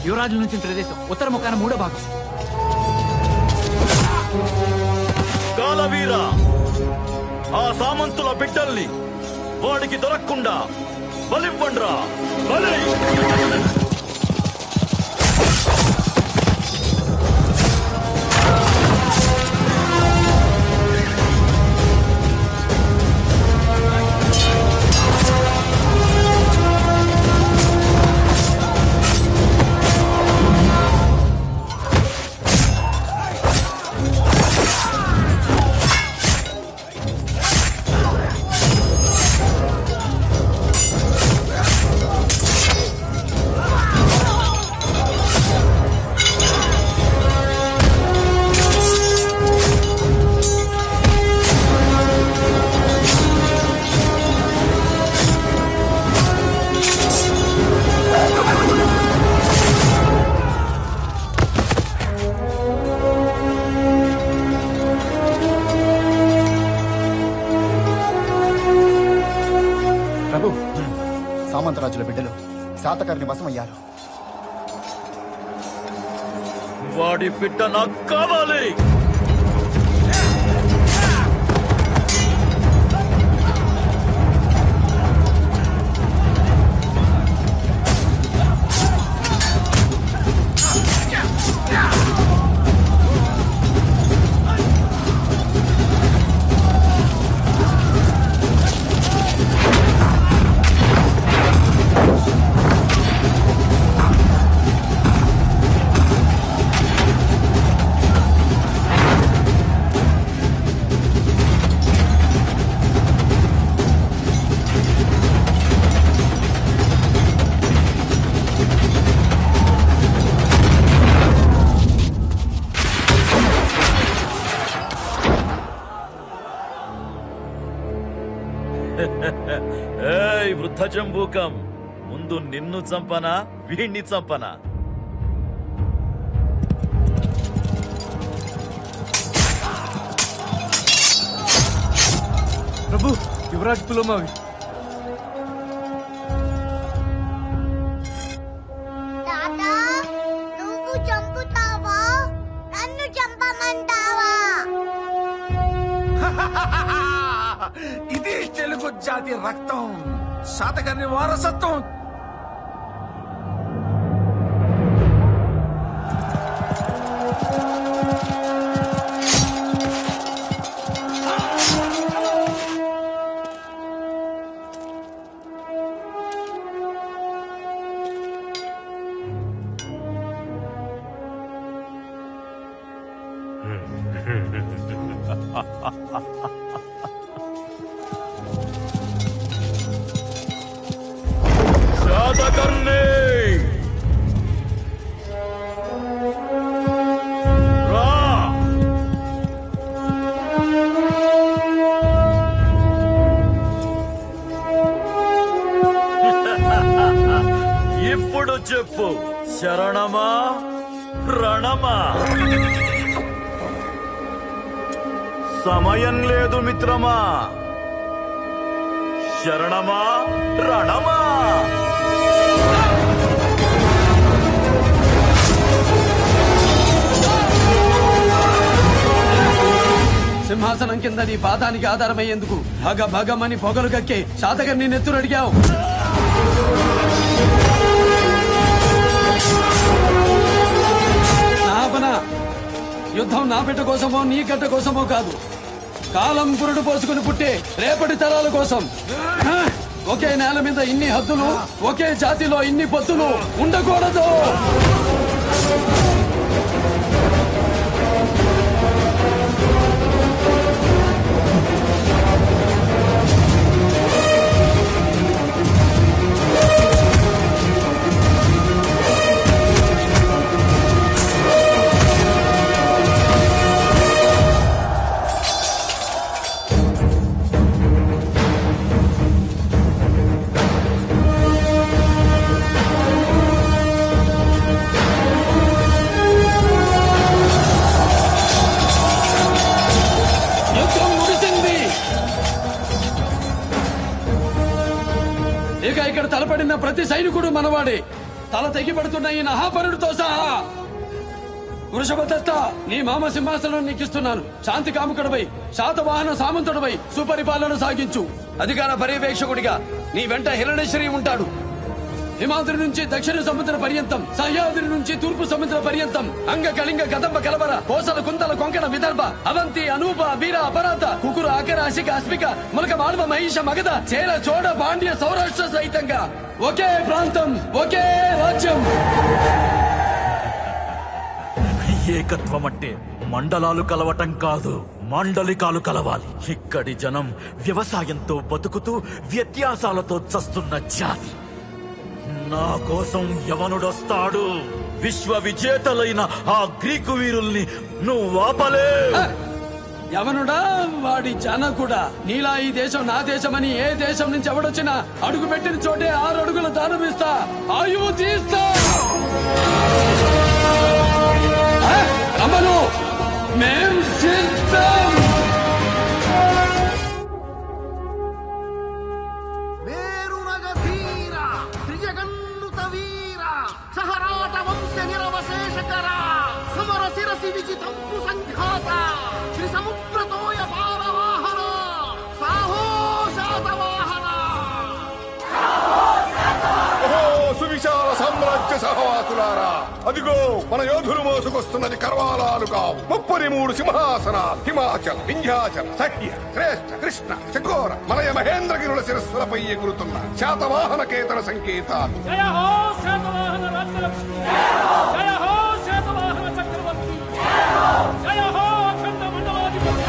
యువరాజుల నుంచి ప్రదేశం ఉత్తర ముఖాన 3వ భాగం. కాలవీర, ఆ సామంతుల బిడ్డల్ని వాడికి దొరకకుండా బలివ్వండ్రా. బలి! సామంతరాజుల బిడ్డలు శాతకర్ణి వశమయ్యారు. వాడి బిడ్డ నాకు కావాలి. ఏయ్ వృద్ధ జంబూకం, ముందు నిన్ను చంపనా వీణ్ణి చంపనా? ప్రభు, యువరాజ్ పులోమావి. తాతా, నువ్వు చంపుతావా? నన్ను చంపమంటావా? ఇది తెలుగు జాతి రక్తం, శాతకర్ణి వారసత్వం. శాతకర్ణి రా. ఇప్పుడు చెప్పు, శరణమా రణమా? సమయం లేదు మిత్రమా. శరణమా రణమా? సింహాసనం కింద నీ పాదానికి ఆధారమయ్యేందుకు భగ భగమని పొగలు కక్కే శాతకర్ణి నెత్తురు అడిగావు. నాపన యుద్ధం నా బిడ్డ కోసమో నీ గడ్డ కోసమో కాదు, కాలం పురుడు పోసుకుని పుట్టే రేపటి తరాల కోసం. ఒకే నేల మీద ఇన్ని హద్దులు, ఒకే జాతిలో ఇన్ని పొత్తులు ఉండకూడదు. ఇక్కడ తలపడిన ప్రతి సైనికుడు మనవాడే. తల తెగిపడుతున్న ఈ నహాపరుడితో సహా. వృషభదత్త, నీ మామ సింహాసనం నీకిస్తున్నాను. శాంతి కాముకుడిపై, శాతవాహన సామంతుడిపై సుపరిపాలన సాగించు. అధికార పర్యవేక్షకుడిగా నీ వెంట హిరణేశ్వరి ఉంటాడు. హిమాద్రి నుంచి దక్షిణ సముద్ర పర్యంతం, సహ్యాద్రి నుంచి తూర్పు సముద్ర పర్యంతం, అంగ కళింగ కదంబ కలబర, కోసల కుంతల కొంకణ విదర్భ, అవంతి అనూప బీర అపరాధ, కుకుర అకర అసిక అస్మిక, ములక మాల్వ మహిష మగధ, చేల చోడ పాండ్య సౌరాష్ట్ర సహితంగా ఒకే ప్రాంతం, ఒకే రాజ్యం. ఏకత్వం అంటే మండలాలు కలవటం కాదు, మాండలికాలు కలవాలి. ఇక్కడి జనం వ్యవసాయంతో బతుకుతూ వ్యత్యాసాలతో చస్తున్న జాతి. నా కోసం యవనుడొస్తాడు. విశ్వ విజేతలైన ఆ గ్రీకు వీరుల్ని నువ్వు ఆపలే. యవనుడా, వాడి జనకుడా. నీలా ఈ దేశం నా దేశమని ఏ దేశం నుంచి ఎవడొచ్చినా అడుగు పెట్టిన చోటే 6 అడుగుల దానమిస్తా, ఆయువు తీస్తా. అమలు మేం సిద్ధం. మేరు నగధీరా వీరావశేషకర సమర శిరసి విజితంపు సంఘాత త్రిసముద్రతోయ పారవాహన సాహో శాతవాహన. సువిశాల సామ్రాజ్య సహవాసులారా, అదిగో మన యోధులు మోసుకొస్తున్నది కర్వాలాలు కావు, 33 సింహాసనాలు. హిమాచల్, వింధ్యాచల్, సహ్య, శ్రేష్ఠ, కృష్ణ, చకోర, మలయ మహేంద్రగిరుల శిరస్సులపై ఎగురుతున్న శాతవాహన కేతన సంకేతాలు. జయ హో శాతవాహన రాజ్యలక్ష్మి, జయ హో శాతవాహన చక్రవర్తి, జయ హో అఖండ మండలాధిపతి.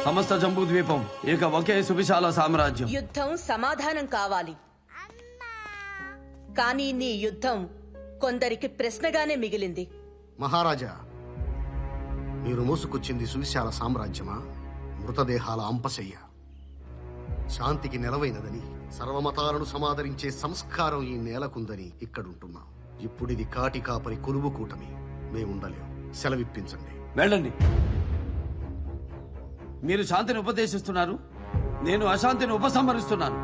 సమస్త జంబూ ద్వీపం ఇక ఒకే సువిశాల సామ్రాజ్యం. యుద్ధం సమాధానం కావాలి, కానీ నీ యుద్ధం కొందరికి ప్రశ్నగానే మిగిలింది. మహారాజా, మీరు మోసుకొచ్చింది సువిశాల సామ్రాజ్యమా, మృతదేహాల అంపశయ్య? శాంతికి నెలవైనదని, సర్వమతాలను సమాదరించే సంస్కారం ఈ నేలకుందని ఇక్కడుంటున్నాం. ఇప్పుడిది కాటి కాపరి కొలువు కూటమి. మేముండలేం. సెలవిప్పించండి. వెళ్ళండి. మీరు శాంతిని ఉపదేశిస్తున్నారు, నేను అశాంతిని ఉపసంహరిస్తున్నాను.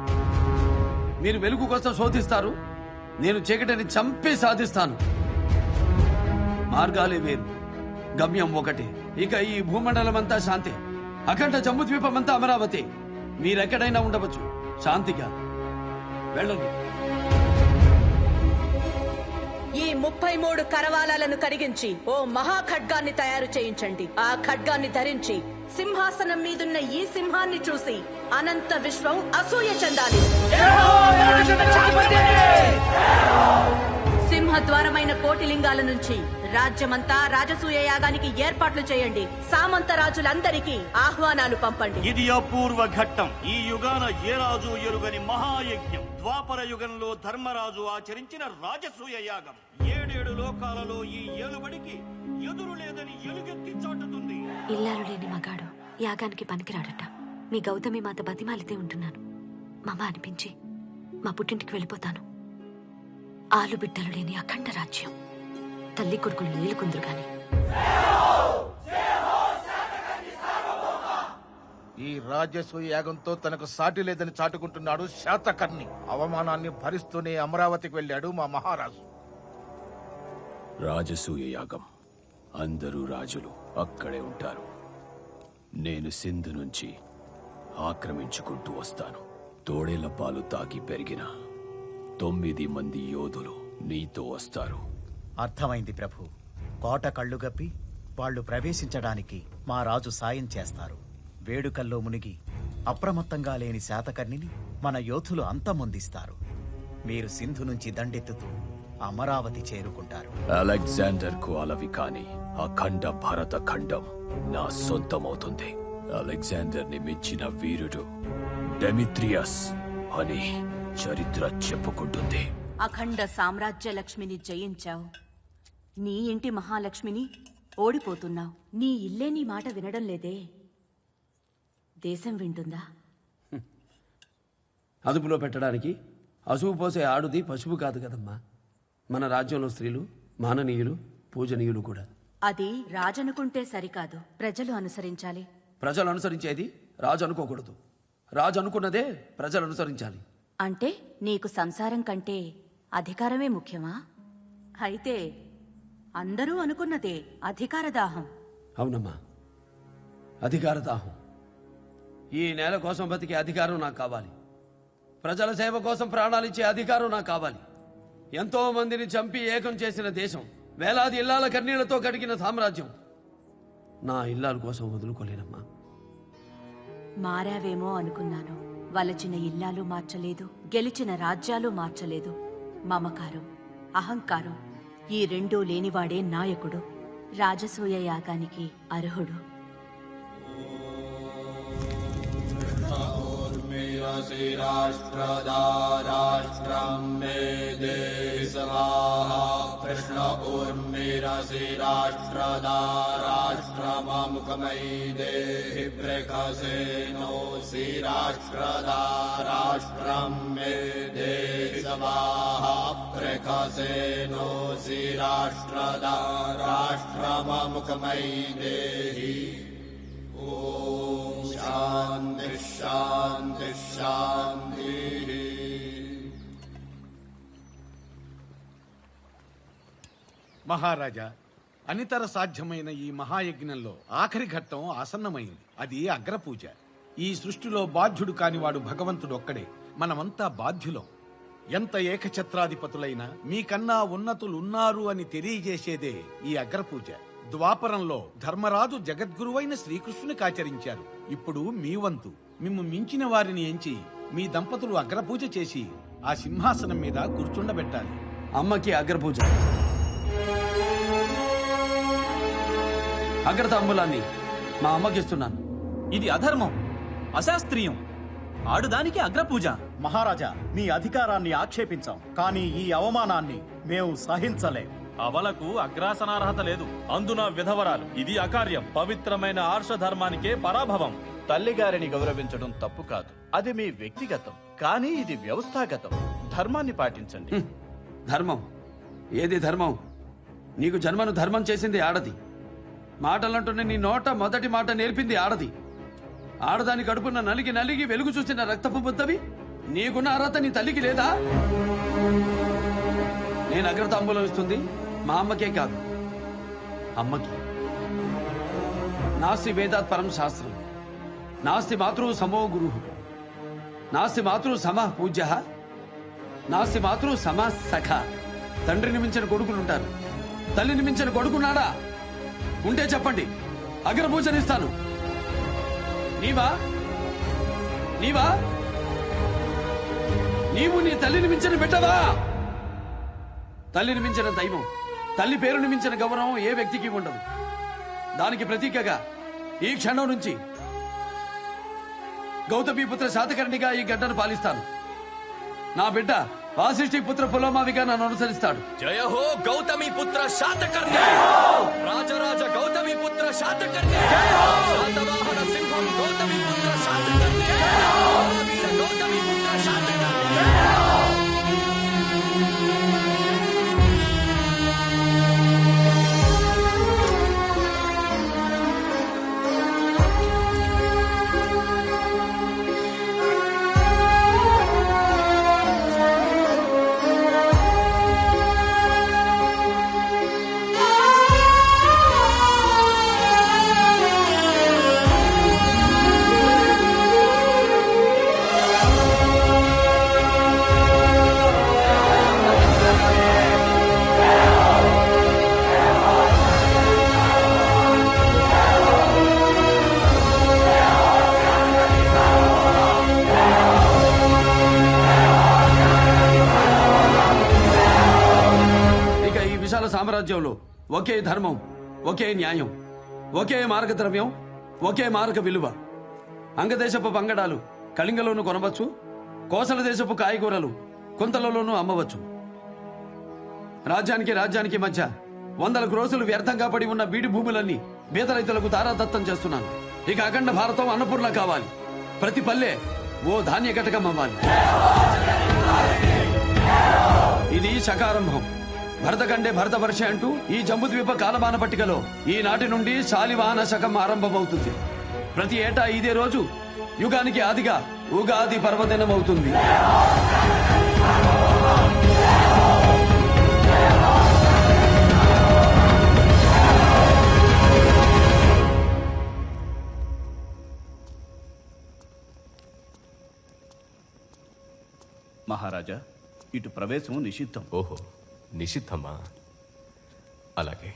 మీరు వెలుగు కోసం శోధిస్తారు, నేను చీకటిని చంపి సాధిస్తాను. మార్గాలే వేరు, గమ్యం ఒకటి. ఇక ఈ భూమండలం అంతా శాంతి, అఖండ జంబూద్వీపం అంతా అమరావతి. మీరెక్కడైనా ఉండవచ్చు, శాంతిగా వెళ్ళండి. ఈ 33 కరవాలాలను కడిగించి ఓ మహా ఖడ్గాన్ని తయారు చేయించండి. ఆ ఖడ్గాన్ని ధరించి సింహాసనం మీదున్న ఈ సింహాన్ని చూసి అనంత విశ్వం అసూయ చెందాలి. సింహద్వారమైన కోటిలింగాల నుంచి రాజ్యమంతా రాజసూయ యాగానికి ఏర్పాట్లు చేయండి. సామంత రాజులందరికీ ఆహ్వానాలు పంపండి. ఇది అపూర్వ ఘట్టం. ఈ యుగాన ఏ రాజు ఎరుగని మహాయజ్ఞం. ద్వాపర యుగంలో ధర్మరాజు ఆచరించిన రాజసూయ యాగం 7 లోకాలలో ఈ ఏలుబడికి ఎదురు లేదని ఎలుగెత్తి చాటుతుంది. ఇల్లాలు లేని మగాడు యాగానికి పనికిరాడట. మీ గౌతమి మాత బతిమాలితే ఉంటున్నాను. మమ్మ అనిపించి మా పుట్టింటికి వెళ్ళిపోతాను. ఆలు బిడ్డలు లేని అఖండ రాజ్యం. తల్లి కొడుకులు ఏలుకుందరు గాని. ఈ రాజసూయ యాగంతో తనకు సాటి లేదని చాటుకుంటున్నాడు శాతకర్ణి. అవమానాన్ని భరిస్తూనే అమరావతికి వెళ్ళాడు మా మహారాజు. రాజసూయ యాగం, అందరూ రాజులు అక్కడే ఉంటారు. నేను సింధు నుంచి ఆక్రమించుకుంటూ వస్తాను. తోడేళ్ల పాలు తాకి పెరిగిన 9 మంది యోధులు నీతో వస్తారు. అర్థమైంది ప్రభు. కోట కళ్ళుగప్పి వాళ్ళు ప్రవేశించడానికి మా రాజు సాయం చేస్తారు. వేడుకల్లో మునిగి అప్రమత్తంగా లేని శాతకర్ణిని మన యోధులు అంతమొందిస్తారు. మీరు సింధు నుంచి దండెత్తుతూ అమరావతి చేరుకుంటారు. అలెగ్జాండర్ కు అలవి కాని అఖండ భారత ఖండం నా సొంతమవుతుంది. అలెగ్జాండర్ ని మించిన వీరుడు డెమిత్రియస్ అని చరిత్ర చెప్పుకుంటుంది. అఖండ సామ్రాజ్య లక్ష్మిని జయించావు, నీ ఇంటి మహాలక్ష్మిని ఓడిపోతున్నావు. నీ ఇల్లే నీ మాట వినడం లేదే, దేశం వింటుందా? అదుపులో పెట్టడానికి అసువు పోసే ఆడుది పశువు కాదు కదమ్మా. మన రాజ్యంలో స్త్రీలు మాననీయులు, పూజనీయులు కూడా. అది రాజనుకుంటే సరికాదు, ప్రజలు అనుసరించాలి. ప్రజలు అనుసరించేది రాజు అనుకోకూడదు. రాజు అనుకున్నదే ప్రజలు అనుసరించాలి. అంటే నీకు సంసారం కంటే అధికారమే ముఖ్యమా? అయితే అందరూ అనుకున్నదే అధికార దాహం. అవునమ్మా, అధికార దాహం. ఈ నేల కోసం బతికే అధికారం నాకు కావాలి. ప్రజల సేవ కోసం ప్రాణాలిచ్చే అధికారం నాకు కావాలి. ఎంతో మందిని చంపి ఏకం చేసిన దేశం, వేలాది ఇల్లాల కన్నీళ్లతో కడిగిన సామ్రాజ్యం నా ఇల్లాల కోసం వదులుకోలేనమ్మా. మారావేమో అనుకున్నాను. వలచిన ఇల్లాలు మార్చలేదు, గెలిచిన రాజ్యాలు మార్చలేదు. మమకారం, అహంకారం ఈ రెండూ లేనివాడే నాయకుడు, రాజసూయ యాగానికి అర్హుడు. ऊर्मिरसि राष्ट्रदा राष्ट्रं मे देहि स्वाहा कृष्ण ऊर्मिरसि राष्ट्रदा राष्ट्रममुखमयि देहि प्रकसेनोऽसि राष्ट्रदा राष्ट्रं मे देहि स्वाहा प्रकसेनोऽसि राष्ट्रदा राष्ट्रममुखमयि देहि ओम शांति शांति शांति। మహారాజా, అనితర సాధ్యమైన ఈ మహాయజ్ఞంలో ఆఖరి ఘట్టం ఆసన్నమైంది. అది అగ్రపూజ. ఈ సృష్టిలో బాధ్యుడు కానివాడు భగవంతుడు ఒక్కడే. మనమంతా బాధ్యులం. ఎంత ఏకఛత్రాధిపతులైనా మీకన్నా ఉన్నతులున్నారు అని తెలియజేసేదే ఈ అగ్రపూజ. ద్వాపరంలో ధర్మరాజు జగద్గురువైన శ్రీకృష్ణునికి ఆచరించారు. ఇప్పుడు మీ వంతు. మిమ్ము మించిన వారిని ఎంచి మీ దంపతులు అగ్రపూజ చేసి ఆ సింహాసనం మీద కూర్చుండబెట్టాలి. అమ్మకి అగ్రపూజ. అగ్రతాంబూలాన్ని మా అమ్మకిస్తున్నాను. ఇది అధర్మం, అశాస్త్రీయం. ఆడుదానికి అగ్రపూజ. మహారాజా, మీ అధికారాన్ని ఆక్షేపించాం, కానీ ఈ అవమానాన్ని మేము సహించలేం. అవలకు అగ్రాసనార్హత లేదు, అందున విధవరాలు. ఇది అకార్యం. పవిత్రమైన ఆర్షధర్మానికే పరాభవం. తల్లిగారిని గౌరవించడం తప్పు కాదు, అది మీ వ్యక్తిగతం. కానీ ఇది వ్యవస్థాగతం. ధర్మాన్ని పాటించండి. ధర్మం? ఏది ధర్మం? నీకు జన్మను ధర్మం చేసింది ఆడది. మాటలంటూనే నీ నోట మొదటి మాట నేర్పింది ఆడది. ఆడదాని కడుపున నలిగి నలిగి వెలుగు చూసిన రక్తపు బుద్ధవి నీకున్న అర్హత నీ తల్లికి లేదా? నేను అగ్రతాంబూలం ఇస్తుంది మా అమ్మకే కాదు, అమ్మకి. నాస్తి వేదాత్ పరం శాస్త్రం, నాస్తి మాతృ సమో గురు, నాస్తి మాతృ సమ పూజ్య, నాస్తి మాతృ సమ సఖ. తండ్రిని మించిన కొడుకులుంటారు, తల్లిని మించిన కొడుకున్నాడా? ఉంటే చెప్పండి, అగ్రపూజనిస్తాను. నీవా నీవా నీవు నీ తల్లిని మించిన బిడ్డవా? తల్లిని మించిన దైవం, తల్లి పేరుని మించిన గౌరవం ఏ వ్యక్తికి ఉండదు. దానికి ప్రతీకగా ఈ క్షణం నుంచి గౌతమీపుత్ర శాతకర్ణిగా ఈ గడ్డను పాలిస్తాను. నా బిడ్డ వాసిష్ఠి పుత్ర పులోమావిగా నన్ను అనుసరిస్తాడు. జయ హో గౌతమి పుత్ర శాతకర్ణి, రాజరాజ గౌతమి పుత్ర శాతకర్ణి, శాతవాహన సింహం గౌతమి పుత్ర శాతకర్ణి, వీర గౌతమి పుత్ర శాతకర్ణి. సామ్రాజ్యంలో ఒకే ధర్మం, ఒకే న్యాయం, ఒకే మార్గద్రవ్యం, ఒకే మార్గ విలువ. అంగదేశపు పంగడాలు కళింగలోను కొనవచ్చు, కోసల దేశపు కాయగూరలు కొంతలలోనూ అమ్మవచ్చు. రాజ్యానికి మధ్య వందల క్రోసులు వ్యర్థంగా పడి ఉన్న బీడి భూములన్నీ బీద రైతులకు తారాదత్తం చేస్తున్నాను. ఇక అఖండ భారతం అన్నపూర్ణ కావాలి. ప్రతి పల్లె ఓ ధాన్య ఘటకం అవ్వాలి. ఇది శకారంభం. భరతకండే భరతవర్ష అంటూ ఈ జంబుద్వీప కాలమాన పట్టికలో ఈనాటి నుండి శాలివాహన శకం ఆరంభమవుతుంది. ప్రతి ఏటా ఇదే రోజు యుగానికి ఆదిగా ఉగాది పర్వదినం అవుతుంది. మహారాజా, ఇటు ప్రవేశం నిషిద్ధం. ఓహో, నిషిద్ధమా? అలాగే.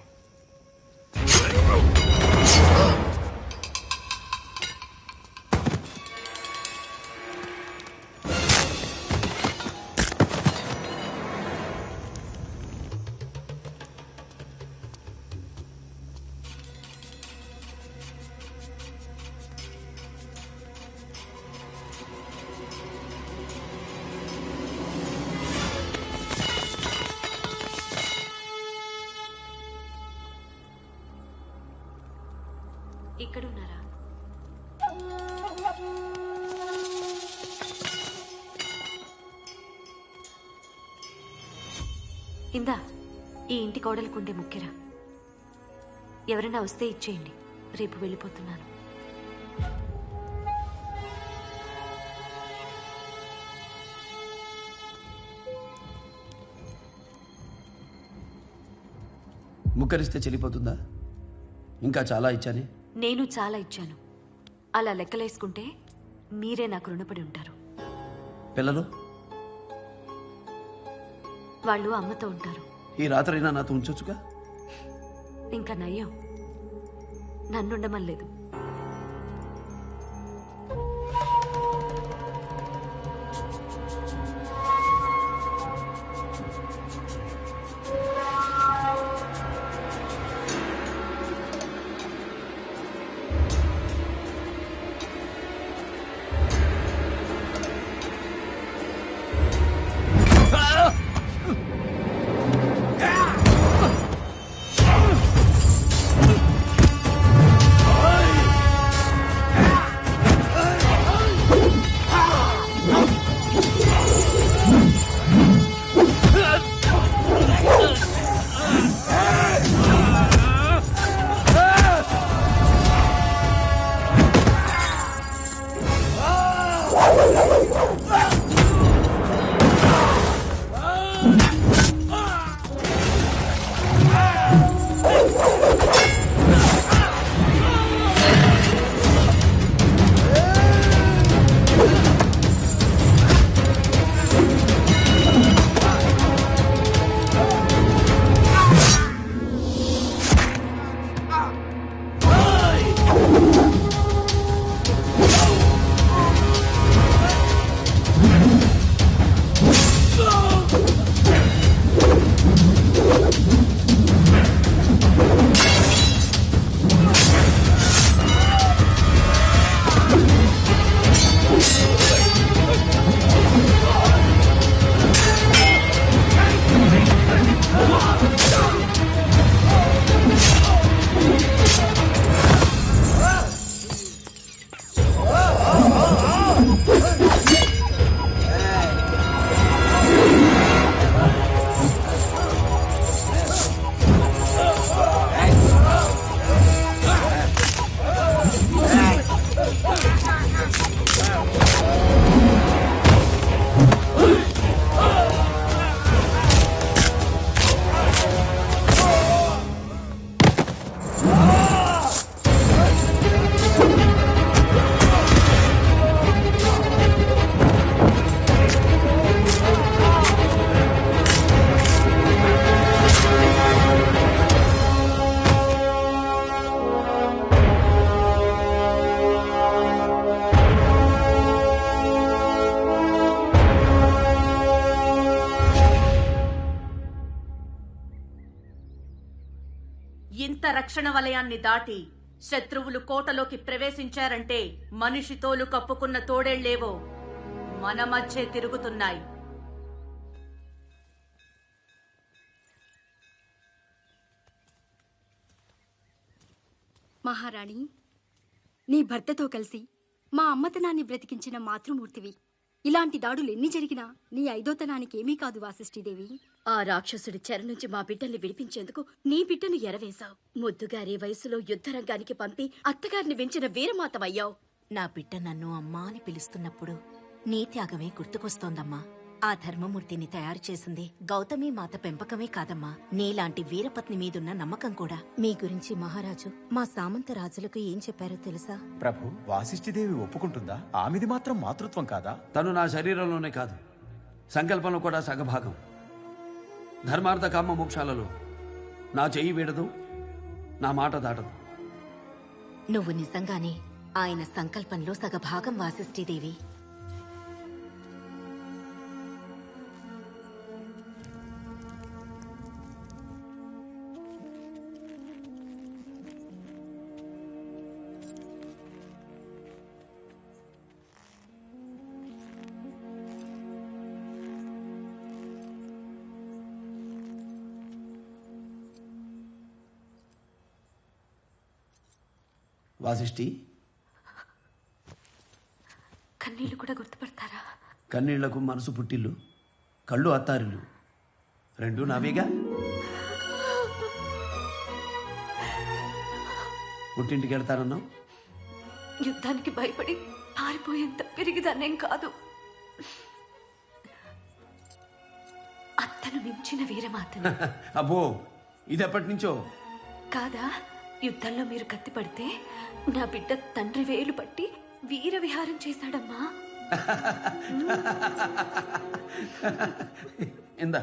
ఇక్కడున్నారా? ఇందా ఈ ఇంటి కోడలుకుండే ముఖ్యరా. ఎవరైనా వస్తే ఇచ్చేయండి, రేపు వెళ్ళిపోతున్నాను. ముక్కరిస్తే చెల్లిపోతుందా? ఇంకా చాలా ఇచ్చానే. నేను చాలా ఇచ్చాను. అలా లెక్కలేసుకుంటే మీరే నాకు రుణపడి ఉంటారు. పిల్లలు వాళ్ళు అమ్మతో ఉంటారు. ఈ రాత్రైనా నాతో ఉంచొచ్చుగా. ఇంకా నయ్యం, నన్నుండమనలేదు. ఇంత రక్షణ వలయాన్ని దాటి శత్రువులు కోటలోకి ప్రవేశించారంటే మనిషి తోలు కప్పుకున్న తోడేళ్లేవో మన మధ్యే తిరుగుతున్నాయి. మహారాణి, నీ భర్తతో కలిసి మా అమ్మతనాన్ని బ్రతికించిన మాతృమూర్తివి. ఇలాంటి దాడులు ఎన్ని జరిగినా నీ ఐదోతనానికి ఏమీ కాదు వాసిష్ఠీదేవి. ఆ రాక్షసుడి చెర నుంచి మా బిడ్డల్ని విడిపించేందుకు నీ బిడ్డను ఎరవేశావు. ముద్దుగారి వయసులో యుద్ధరంగానికి పంపి అత్తగారిని వెంచిన వీరమాతవయ్యావు. నా బిడ్డ నన్ను అమ్మా అని పిలుస్తున్నప్పుడు నీ త్యాగమే గుర్తుకొస్తోందమ్మా. ఆ ధర్మమూర్తిని తయారు చేసింది గౌతమి మాత పెంపకమే కాదమ్మా, నీలాంటి వీరపత్ని మీదున్న నమ్మకం కూడా. మీ గురించి మహారాజు మా సామంత రాజులకు ఏం చెప్పారో తెలుసా? ప్రభు, వాసిష్ఠిదేవి ఒప్పుకుంటుందా? ఆమెది మాత్రం మాతృత్వం కాదా? తను నా శరీరంలోనే కాదు, సంకల్పంలో కూడా సగభాగం. ధర్మార్థ కామ మోక్షాలలో నా చెయ్యి వీడదు, నా మాట దాటదు. నువ్వు నిజంగానే ఆయన సంకల్పంలో సగభాగం వాసిష్ఠీదేవి. వాసిష్ఠి, కన్నీళ్లు కూడా గుర్తుపడతారా? కన్నీళ్లకు మనసు పుట్టిల్లు, కళ్ళు అత్తారిల్లు, రెండు నావేగా. పుట్టింటికి వెళ్తానన్నావు. యుద్ధానికి భయపడి పారిపోయేంత పెరిగిదాన్నేం కాదు. అత్తను మించిన వీరమాతను. అబ్బో, ఇది ఎప్పటి నుంచో కాదా? యుద్ధంలో మీరు కత్తి పడితే నా బిడ్డ తండ్రి వేలు పట్టి వీర విహారం చేశాడమ్మా. ఇందా,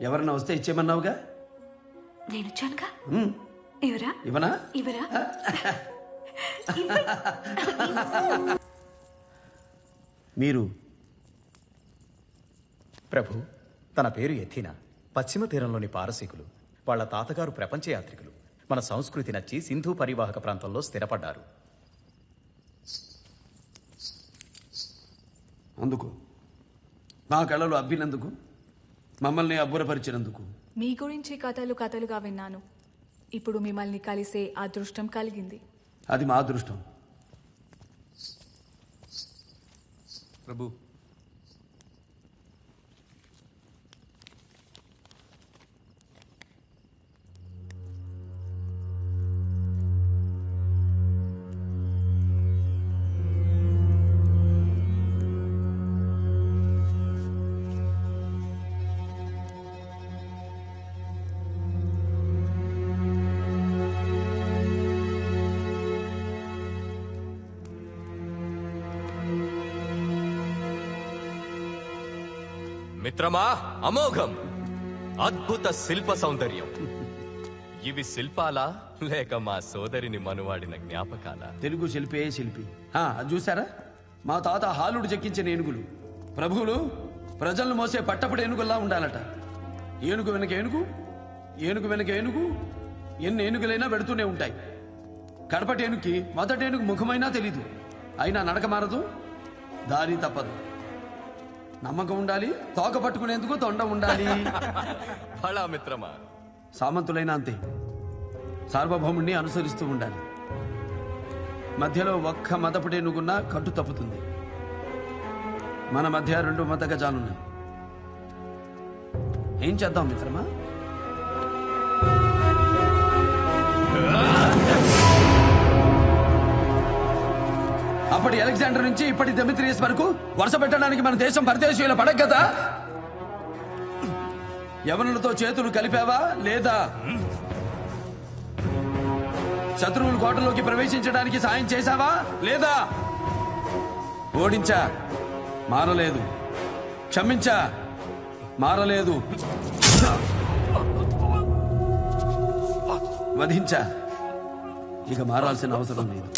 ఎవరన్నా వస్తే ఇచ్చేమన్నావుగా. నేను వచ్చానుగా. ఎవరా? ఇవనా? ఇవరా? మీరు? ప్రభు, తన పేరు ఎథీనా. పశ్చిమ తీరంలోని పారసీకులు. వాళ్ళ తాతగారు ప్రపంచ యాత్రికులు. మన సంస్కృతి నచ్చి సింధు పరివాహక ప్రాంతంలో స్థిరపడ్డారు. అందుకు మా కళలు అబ్బినందుకు, మమ్మల్ని అబ్బురపరిచినందుకు. మీ గురించి కథలు కథలుగా విన్నాను. ఇప్పుడు మిమ్మల్ని కలిసే అదృష్టం కలిగింది. అది మా అదృష్టం. ప్రభు, మిత్రమా, అమోఘం, అద్భుత శిల్ప సౌందర్యం. ఇవి శిల్పాలా లేక మా సోదరిని మనువాడిన జ్ఞాపకాలా? తెలుగు శిల్పే శిల్పి. అది చూసారా? మా తాత హాలుడు చెక్కించిన ఏనుగులు. ప్రభువులు ప్రజలను మోసే పట్టపుడు ఏనుగుల్లా ఉండాలట. ఏనుగు వెనక ఏనుగు, ఏనుగు వెనక ఏనుగు, ఎన్ని ఏనుగులైనా పెడుతూనే ఉంటాయి. కడపటి ఏనుగుకి మొదటి ఏనుగు ముఖమైనా తెలీదు. అయినా నడక మారదు, దారి తప్పదు. నమ్మకం ఉండాలి, తోక పట్టుకునేందుకు తొండ ఉండాలి. బలా మిత్రమా. సామంతులైనా అంతే, సార్వభౌముణ్ణి అనుసరిస్తూ ఉండాలి. మధ్యలో ఒక్క మతపుటేనుగున్నా కట్టు తప్పుతుంది. మన మధ్య 2 మత గజాలున్నాయి. ఏం చేద్దాం మిత్రమా? అప్పటి అలెగ్జాండర్ నుంచి ఇప్పటి డెమిత్రియస్ వరకు వరుస పెట్టడానికి మన దేశం పరదేశీయుల పడక కదా. యవనులతో చేతులు కలిపావా లేదా? శత్రువులు కోటలోకి ప్రవేశించడానికి సాయం చేశావా లేదా? ఓడించా, మారలేదు. క్షమించా, మారలేదు. వధించా, ఇక మారాల్సిన అవసరం లేదు.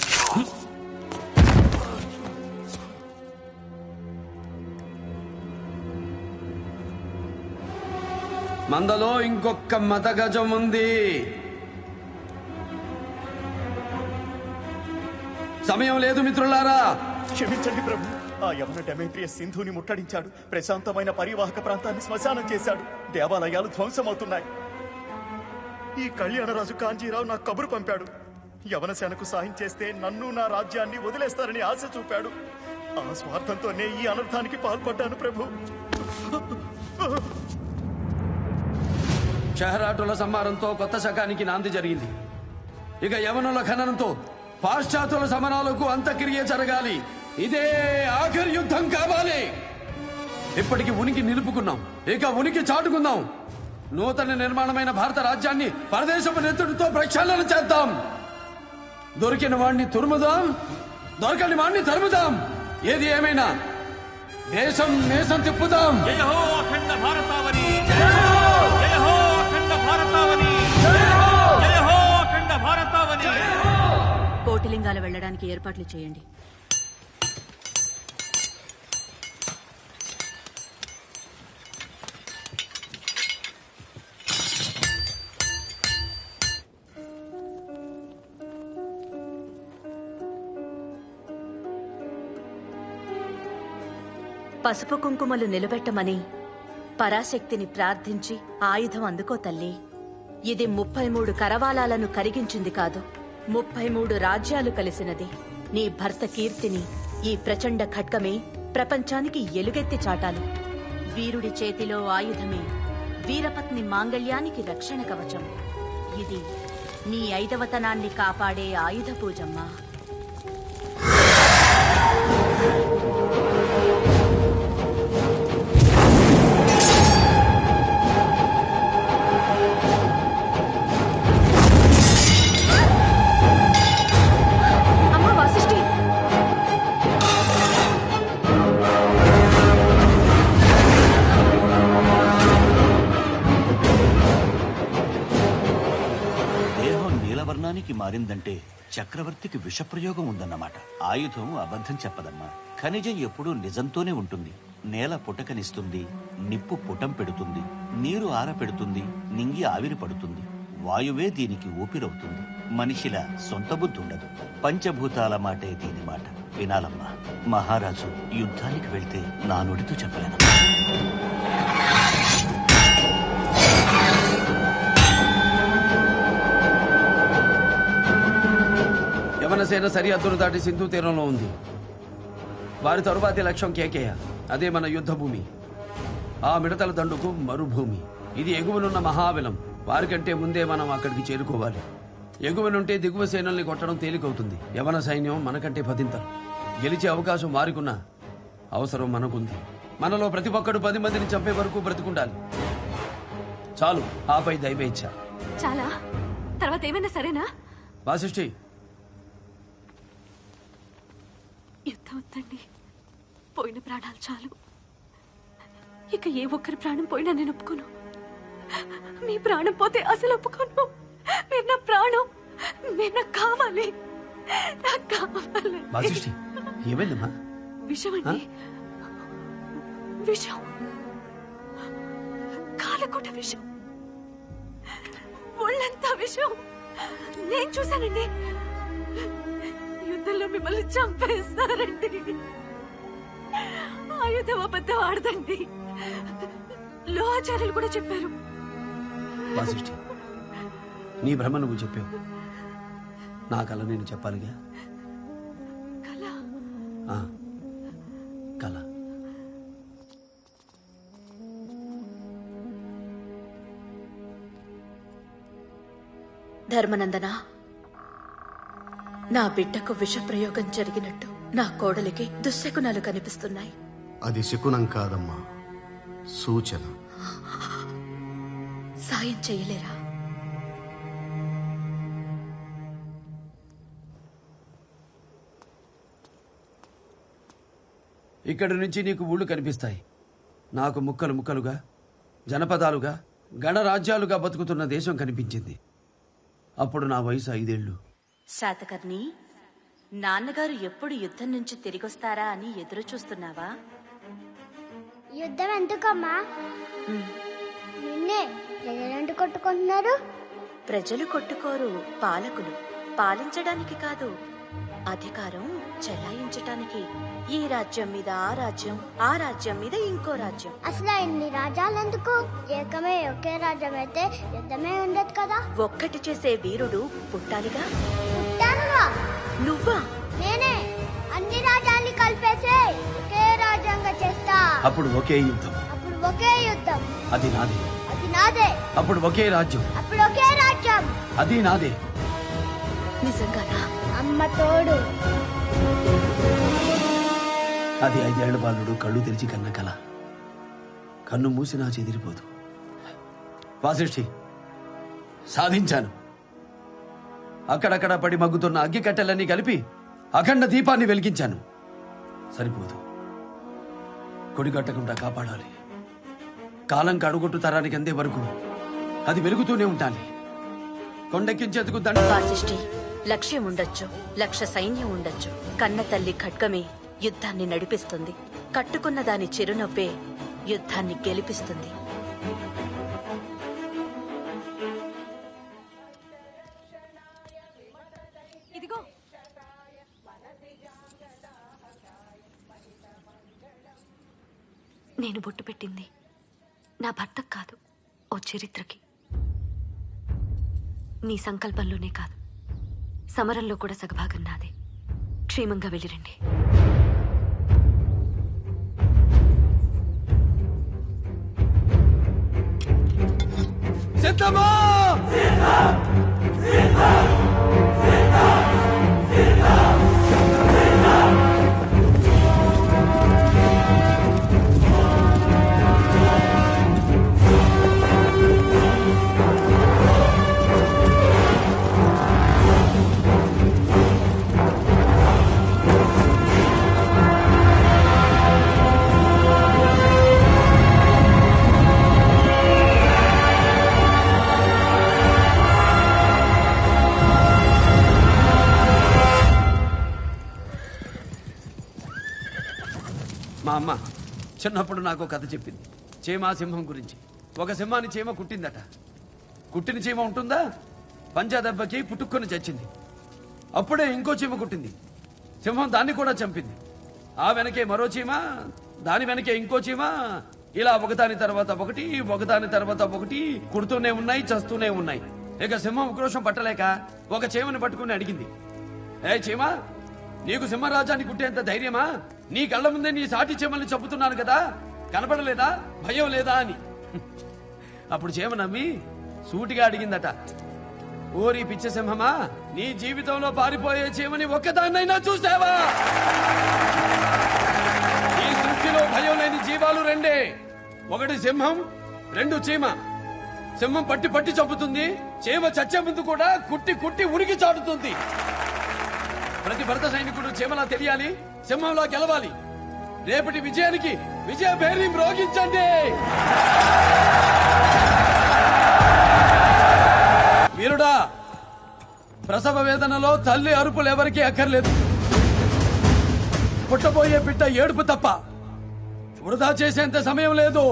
మందలో ఇంకొక మతగజం ఉంది. సమయం లేదు మిత్రులారా. క్షమించండి ప్రభు. ఆ యవన డెమేట్రియస్ సింధుని ముట్టడించాడు. ప్రశాంతమైన పరివాహక ప్రాంతాన్ని శ్మశానం చేశాడు. దేవాలయాలు ధ్వంసమవుతున్నాయి. ఈ కళ్యాణరాజు కాంజీరావు నాకు కబురు పంపాడు. యవన సేనకు సాయం చేస్తే నన్ను, నా రాజ్యాన్ని వదిలేస్తారని ఆశ చూపాడు. ఆ స్వార్థంతోనే ఈ అనర్థానికి పాల్పడ్డాను ప్రభు. షహరాటుల సంహారంతో కొత్త శకానికి నాంది జరిగింది. ఇక యవనుల ఖననంతో పాశ్చాత్యుల సమరాలకు అంతక్రియ జరగాలి. ఇదే ఆఖరి యుద్ధం కావాలి. ఇప్పటికి ఉనికి నిలుపుకున్నాం, ఇక ఉనికి చాటుకుందాం. నూతన నిర్మాణమైన భారత రాజ్యాన్ని పరదేశపు నెత్తుడితో ప్రక్షాళన చేద్దాం. దొరికిన వాణ్ణి తురుముదాం, దొరకని వాణ్ణి తరుముదాం. ఏది ఏమైనా దేశం నేసం తిప్పుదాం. కోటిలింగాల వెళ్ళడానికి ఏర్పాట్లు చేయండి. పసుపు కుంకుమలు నిలబెట్టమని పరాశక్తిని ప్రార్థించి ఆయుధం అందుకో తల్లి. ఇది 33 కరవాలాలను కరిగించింది కాదు, 33 రాజ్యాలు కలిసినది. నీ భర్త కీర్తిని ఈ ప్రచండ ఖడ్గమే ప్రపంచానికి ఎలుగెత్తి చాటాలి. వీరుడి చేతిలో ఆయుధమే వీరపత్ని మాంగళ్యానికి రక్షణ కవచం. ఇది నీ 5వతనాన్ని కాపాడే ఆయుధ పూజమ్మా. మారిందంటే చక్రవర్తికి విషప్రయోగం ఉందన్నమాట. ఆయుధం అబద్ధం చెప్పదమ్మా. ఖనిజం ఎప్పుడూ నిజంతోనే ఉంటుంది. నేల పుటకనిస్తుంది, నిప్పు పుటం పెడుతుంది, నీరు ఆరపెడుతుంది, నింగి ఆవిరి పడుతుంది. వాయువే దీనికి ఊపిరవుతుంది. మనిషిలా సొంత బుద్ధి ఉండదు. పంచభూతాల మాటే దీని మాట. వినాలమ్మా. మహారాజు యుద్ధానికి వెళ్తే నా నోటితో చెప్పలేను. యవనసేన సరిహద్దును దాటి సింధు తీరంలో ఉంది. వారి తరువాతి లక్ష్యం కేకేయ. అదే మన యుద్ధ భూమి. ఆ మిడతల దండుకు మరుభూమి. ఇది ఎగువనున్న మహాబలం. వారికంటే ముందే మనం అక్కడికి చేరుకోవాలి. ఎగువనుంటే దిగువ సేనల్ని కొట్టడం తేలికవుతుంది. యవన సైన్యం మనకంటే పదింతలు. గెలిచే అవకాశం వారికున్న అవసరం మనకుంది. మనలో ప్రతి ఒక్కడు 10 మందిని చంపే వరకు బ్రతికుండాలి. చాలు, ఆపై దైవేచ్ఛ. చాలా తర్వాత ఏమైనా సరేనా? వాసిష్ఠి, యుద్ధం వద్దండి. పోయిన ప్రాణాలు చాలు. ఇక ఏ ఒక్కరి ప్రాణం పోయినా నేను ఒప్పుకోను. మీ ప్రాణం పోతే అసలు ఒప్పుకోను. మీరు నా ప్రాణం. మీరు నాకు కావాలి. నాకు కావాలి. వాసిష్ఠి, ఏమైందమ్మా? విషం అండి. విషం. కాలకూట విషం. ఒళ్ళంతా విషం. నేను చూశానండి. యుద్ధంలో మిమ్మల్ని చంపేస్తారండి. ఆయుధం అబద్ధం ఆడదండి. లోహాచార్యులు కూడా చెప్పారు. వాసిష్ఠి, నీ భ్రమ నువ్వు చెప్పావు. నా కళ నేను చెప్పాలిగా. కళ. కళ. ధర్మనందన, నా బిడ్డకు విషప్రయోగం జరిగినట్టు నా కోడలికి దుశ్శకునాలు కనిపిస్తున్నాయి. అది శకునం కాదమ్మా, సూచన. సాయం చేయలేరా? ఇక్కడి నుంచి నీకు ఊళ్ళు కనిపిస్తాయి. నాకు ముక్కలు ముక్కలుగా, జనపదాలుగా, గణరాజ్యాలుగా బతుకుతున్న దేశం కనిపించింది. అప్పుడు నా వయసు 5 ఏళ్ళు. శాతకర్ణి, నాన్నగారు ఎప్పుడు యుద్ధం నుంచి తిరిగొస్తారా అని ఎదురు చూస్తున్నావా? యుద్ధం ఎందుకమ్మా? నిన్నే ప్రజలు కొట్టుకుంటున్నారు. ప్రజలు కొట్టుకోరు, పాలకులు. పాలించడానికి కాదు, అధికారం చెలాయించటానికి. ఈ రాజ్యం మీద ఆ రాజ్యం, ఆ రాజ్యం మీద ఇంకో రాజ్యం. అసలు ఇన్ని రాజ్యాలు ఎందుకు? ఏకమే ఒకే రాజ్యం అయితే యుద్ధమే ఉండదు కదా. ఒక్కటి చేసే వీరుడు పుట్టాలిగా. పుట్టానుగా. నువ్వా? నేనే. అన్ని రాజ్యాన్ని కలిపేసే ఒకే రాజ్యంగా చేస్తా. అప్పుడు ఒకే యుద్ధం. అప్పుడు ఒకే యుద్ధం. అది నాదే. అది నాదే. అప్పుడు ఒకే రాజ్యం. అప్పుడు ఒకే రాజ్యం. అది నాదే. నిజంగానా? అమ్మ తోడు. అది 5 ఏళ్ల బాలుడు కళ్ళు తెరిచి కన్న కల. కన్ను మూసి నా చెదిరిపోదు. వాసిష్ఠి, సాధించాను. అక్కడక్కడ పడి మగ్గుతున్న అగ్గి కట్టెలన్నీ కలిపి అఖండ దీపాన్ని వెలిగించాను. సరిపోదు, కొడిగట్టకుండా కాపాడాలి. కాలం కడుగొట్టు తరానికి అందే వరకు అది వెలుగుతూనే ఉండాలి. కొండెక్కించేందుకు వాసిష్ఠి, లక్ష్యం ఉండొచ్చు, లక్ష సైన్యం ఉండొచ్చు. కన్న తల్లి ఖడ్గమే యుద్ధాన్ని నడిపిస్తుంది. కట్టుకున్న దాని చిరునవ్వే యుద్ధాన్ని గెలిపిస్తుంది. ఇదిగో, నేను బొట్టు పెట్టింది నా భర్తకు కాదు, ఓ చరిత్రకి. నీ సంకల్పంలోనే కాదు, సమరంలో కూడా సగభాగం నాదే. క్షేమంగా వెళ్ళిరండి. సిద్ధమా? మా అమ్మ చిన్నప్పుడు నాకు కథ చెప్పింది, చీమ సింహం గురించి. ఒక సింహాన్ని చీమ కుట్టిందట. కుట్టిన చీమ ఉంటుందా? పంజా దెబ్బకి పుట్టుకొని చచ్చింది. అప్పుడే ఇంకో చీమ కుట్టింది. సింహం దాన్ని కూడా చంపింది. ఆ వెనకే మరో చీమ, దాని వెనకే ఇంకో చీమ, ఇలా ఒకదాని తర్వాత ఒకటి, ఒకదాని తర్వాత ఒకటి కుడుతూనే ఉన్నాయి, చస్తూనే ఉన్నాయి. ఇక సింహం ఉక్రోషం పట్టలేక ఒక చీమని పట్టుకుని అడిగింది, ఏ చీమ, నీకు సింహరాజాన్ని కుట్టేంత ధైర్యమా? నీ కళ్ళ ముందే నీ సాటి చీమల్ని చంపుతున్నాను కదా, కనపడలేదా? భయం లేదా అని. అప్పుడు చీమ నమ్మి సూటిగా అడిగిందట, ఓరి పిచ్చ సింహమా, నీ జీవితంలో పారిపోయే చీమని ఒక్కదాన్నైనా చూసావా? ఈ సృష్టిలో భయం లేని జీవాలు రెండే, ఒకటి సింహం, రెండు చీమ. సింహం పట్టి పట్టి చంపుతుంది, చీమ చచ్చే ముందు కూడా కుట్టి కుట్టి ఉనికి చాటుతుంది. ప్రతి భరత సైనికుడు చీమలా తెలియాలి, సింహంలా గెలవాలి. రేపటి విజయానికి విజయ భేరీ మ్రోగించండి. వీరుడా, ప్రసవ వేదనలో తల్లి అరుపులు ఎవరికీ అక్కర్లేదు. పుట్టబోయే బిడ్డ ఏడుపు తప్ప. వృధా చేసేంత సమయం లేదు.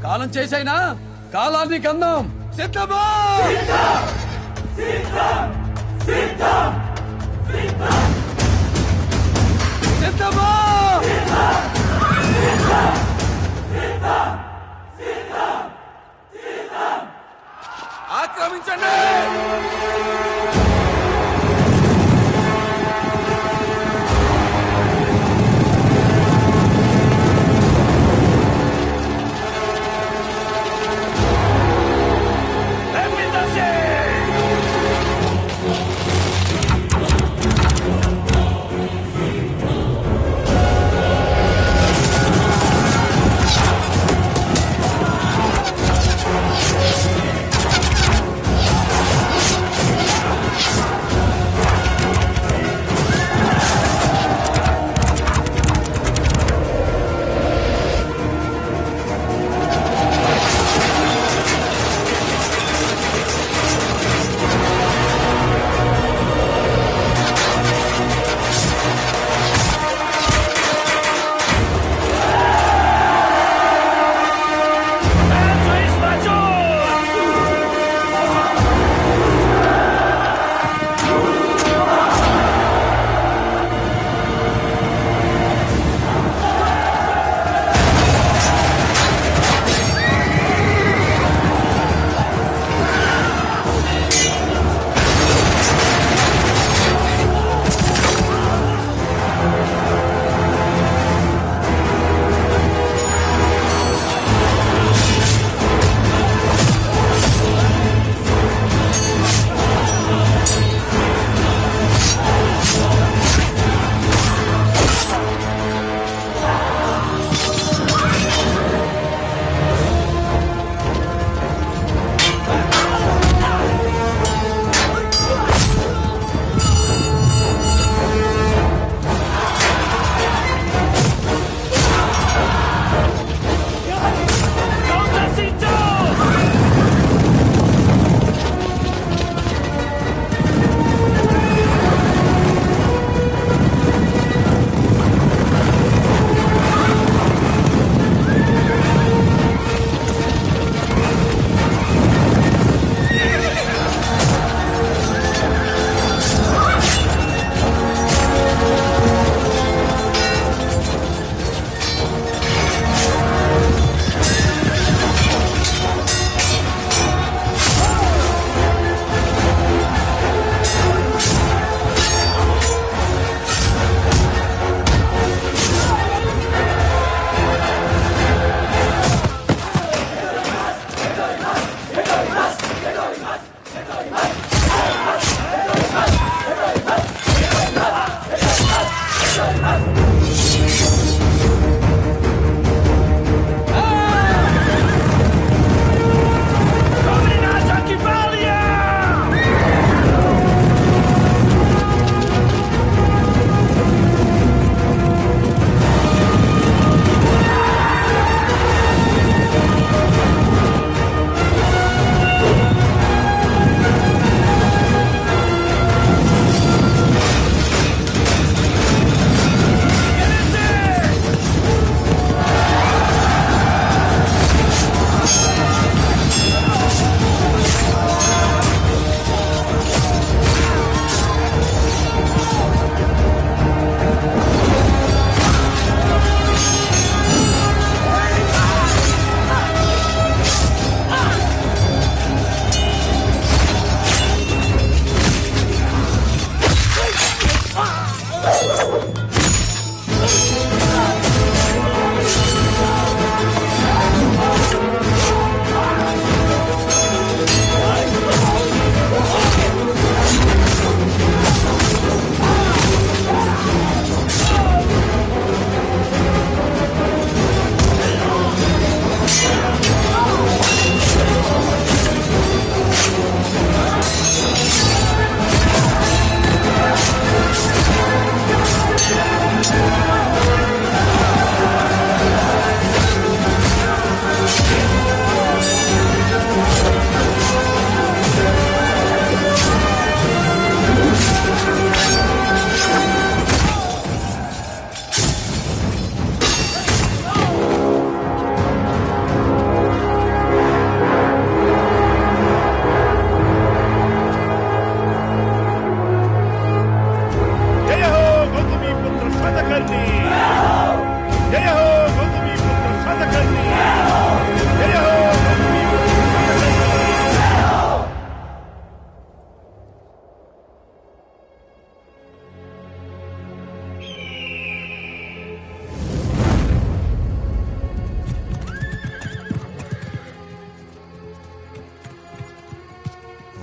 కాలం చేసైనా కాలాన్ని కందాం. సిద్ధమా? సిద్ధమా? ఆక్రమించండి.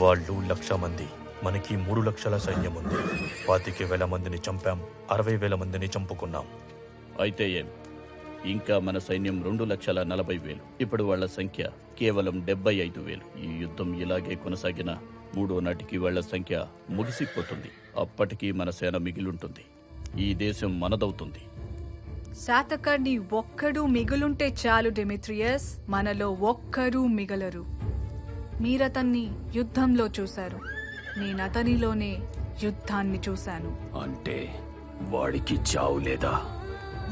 వాళ్ళు 1,00,000 మంది, మనకి 3 లక్షల సైన్యం ఉంది. 25,000 మందిని చంపాం, 60,000 మందిని చంపుకున్నాం. అయితే ఏం, ఇంకా మన సైన్యం 2,40,000. ఇప్పుడు వాళ్ళ సంఖ్య కేవలం 75,000. ఈ యుద్ధం ఇలాగే కొనసాగిన 3వ నాటికి వాళ్ళ సంఖ్య ముగిసిపోతుంది. అప్పటికి మన సేన మిగిలుంటుంది. ఈ దేశం మనదవుతుంది. శాతకర్ణి ఒక్కడు మిగులుంటే చాలు డెమిట్రియస్, మనలో ఒక్కరూ మిగలరు. మీరతన్ని యుద్ధంలో చూశారు, నేనతనిలోనే యుద్ధాన్ని చూశాను. అంటే వాడికి చావు లేదా?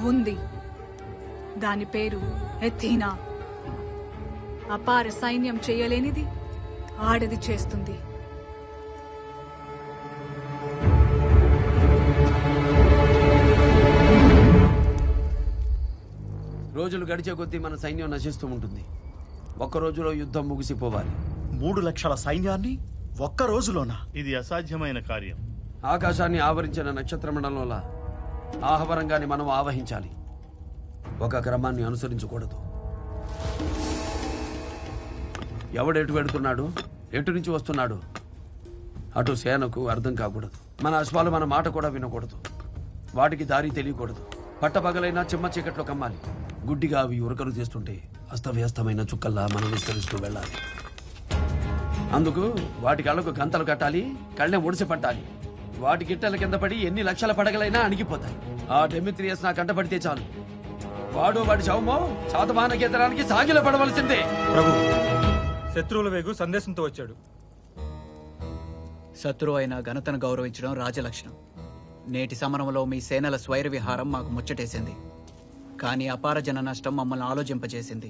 ఉంది. దాని పేరు ఎథీనా. అపార సైన్యం చేయలేనిది ఆడది చేస్తుంది. రోజులు గడిచే కొద్దీ మన సైన్యం నశిస్తూ ఉంటుంది. ఒక్క రోజులో యుద్ధం ముగిసిపోవాలి. 3 లక్షల సైన్యాన్ని ఒక్క రోజులోనా? ఇది అసాధ్యమైన కార్యం. ఆకాశాన్ని ఆవరించిన నక్షత్రమండలంలో ఆహవరంగాన్ని మనం ఆవహించాలి. ఒక క్రమాన్ని అనుసరించకూడదు. ఎవడెటు వెడుతున్నాడు, ఎటు నుంచి వస్తున్నాడు, అటు సేనకు అర్థం కాకూడదు. మన అశ్వాలు మన మాట కూడా వినకూడదు. వాటికి దారి తెలియకూడదు. పట్టపగలైనా చిమ్మ చీకట్లో కమ్మాలి. గుడ్డిగా అవి ఉరకలు చేస్తుంటే అస్తవ్యస్తమైన చుక్కల్లా మనం విస్తరిస్తూ వెళ్ళాలి. అందుకు వాటి కళ్ళకు గంతలు కట్టాలి, కళ్ళెం ఒడిసి పట్టాలి. వాటి గిట్టల కింద పడి ఎన్ని లక్షల పడగలైనా అణిగిపోతాయి. ఆ డెమిత్రియస్ నా కంట పడితే చాలు, వాడు వాడి శవమో శాతవాహన కేంద్రానికి సాగిల పడవలసిందే. ప్రభు, శత్రువుల వేగు సందేశంతో వచ్చాడు. శత్రువు అయిన ఘనతను గౌరవించడం రాజలక్షణం. నేటి సమరంలో మీ సేనల స్వైర విహారం మాకు ముచ్చటేసింది. కానీ అపార జన నష్టం మమ్మల్ని ఆలోచింపజేసింది.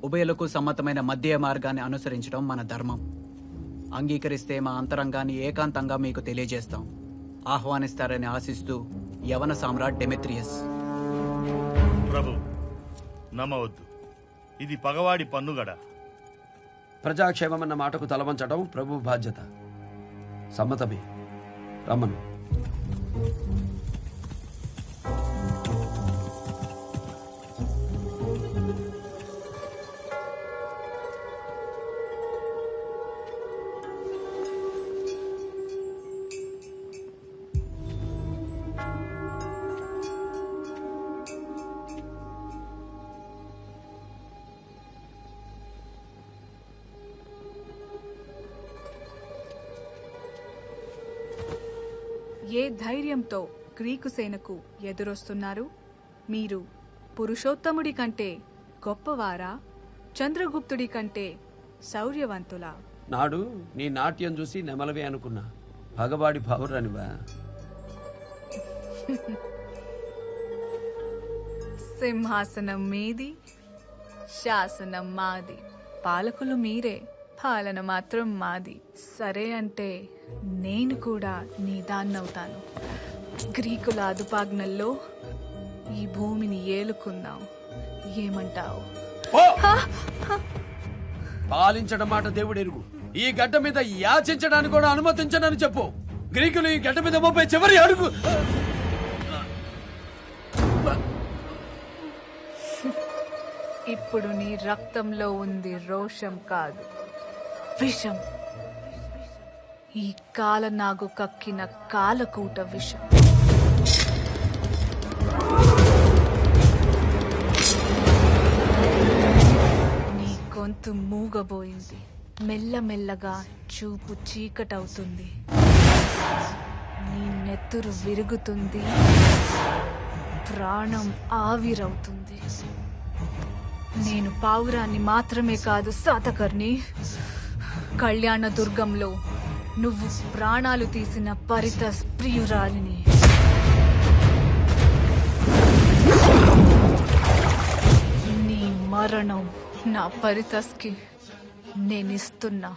ఉభయులకు సమ్మతమైన మధ్య మార్గాన్ని అనుసరించడం మన ధర్మం. అంగీకరిస్తే మా అంతరంగాన్ని ఏకాంతంగా మీకు తెలియజేస్తాం. ఆహ్వానిస్తారని ఆశిస్తూ యవన సామ్రాట్ డెమిత్రియస్. ప్రభు, నమ్మవద్దు. ఇది పగవాడి పన్నుగడ. ప్రజాక్షేమమన్న మాటకు తలవంచడం ప్రభు బాధ్యత. సమ్మతమే. రమ్మను. ఏ ధైర్యంతో గ్రీకు సేనకు ఎదురొస్తున్నారు? మీరు పురుషోత్తముడి కంటే గొప్పవారా, చంద్రగుప్తుడి కంటే శౌర్యవంతులా? నాడు నీ నాట్యం చూసి నెమలవే అనుకున్నా. పగవాడి పౌరనివా? సింహాసనం మీది, శాసనం మాది. పాలకులు మీరే, పాలన మాత్రం మాది. సరే అంటే నేను కూడా నీ దాన్నవుతాను. గ్రీకుల అదుపాజ్ఞల్లో ఈ భూమిని ఏలుకుందాం. ఏమంటావు? పాలించడం మాట దేవుడు ఎరుగు. ఈ గడ్డ మీద యాచించడానికి కూడా అనుమతించనని చెప్పు. గ్రీకులు ఈ గడ్డ మీద మోపే చివరి అడుగు. ఇప్పుడు నీ రక్తంలో ఉంది రోషం కాదు, విషం. ఈ కాలనాగు కక్కిన కాలకూట విషం. నీ గొంతు మూగబోయింది. మెల్లమెల్లగా చూపు చీకటవుతుంది. నీ నెత్తురు విరుగుతుంది. ప్రాణం ఆవిరవుతుంది. నేను పావురాన్ని మాత్రమే కాదు శాతకర్ణి. కళ్యాణ దుర్గంలో నువ్వు ప్రాణాలు తీసిన పరితస్ ప్రియురాలిని. నీ మరణం నా పరితస్కి నేనిస్తున్న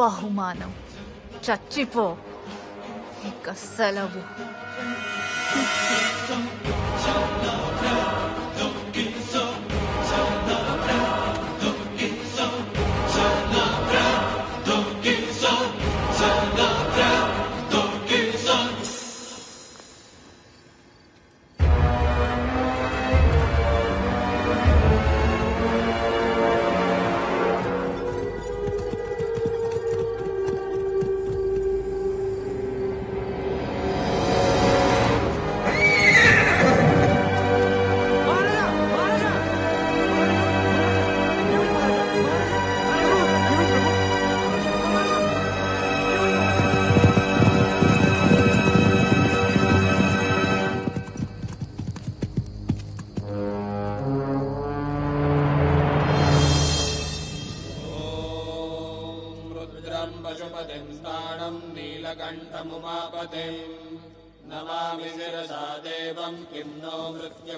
బహుమానం. చచ్చిపో, ఇక సెలవు. పతిం స్థానం నీలకంఠముమాపతిం నమామి శిరసా దేవం కిం నో మృత్యు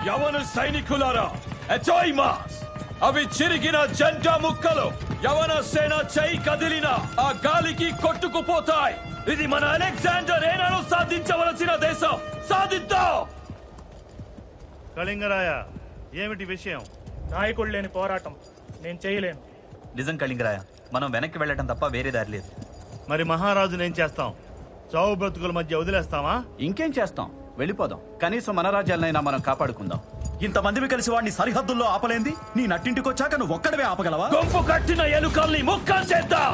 యవన సైనికులారా, ఎచోయిమాస్! అవి చిరిగిన జెండా ముక్కలు. యవన సేన చేయి కదిలిన ఆ గాలికి కొట్టుకుపోతాయి. ఇది మన అలెగ్జాండర్ ఏనాడు సాధించవలసిన దేశం. సాధిద్దాం! కళింగరాయ, ఏమిటి విషయం? నాయకుడు లేని పోరాటం నేను చేయలేను. నిజం కళింగరాయ, మనం వెనక్కి వెళ్ళటం తప్ప వేరే దారి లేదు. మరి మహారాజునేం చేస్తాం? చావు బ్రతుకుల మధ్య వదిలేస్తామా? ఇంకేం చేస్తాం, వెళ్ళిపోదాం. కనీసం మన రాజ్యాలనైనా మనం కాపాడుకుందాం. ఇంతమందివి కలిసి వాడిని సరిహద్దుల్లో ఆపలేంది నీ నట్టింటికొచ్చాక నువ్వు ఒక్కడవే ఆపగలవా? గొంపు కట్టిన ఎలుకల్ని ముక్కలు చేద్దాం.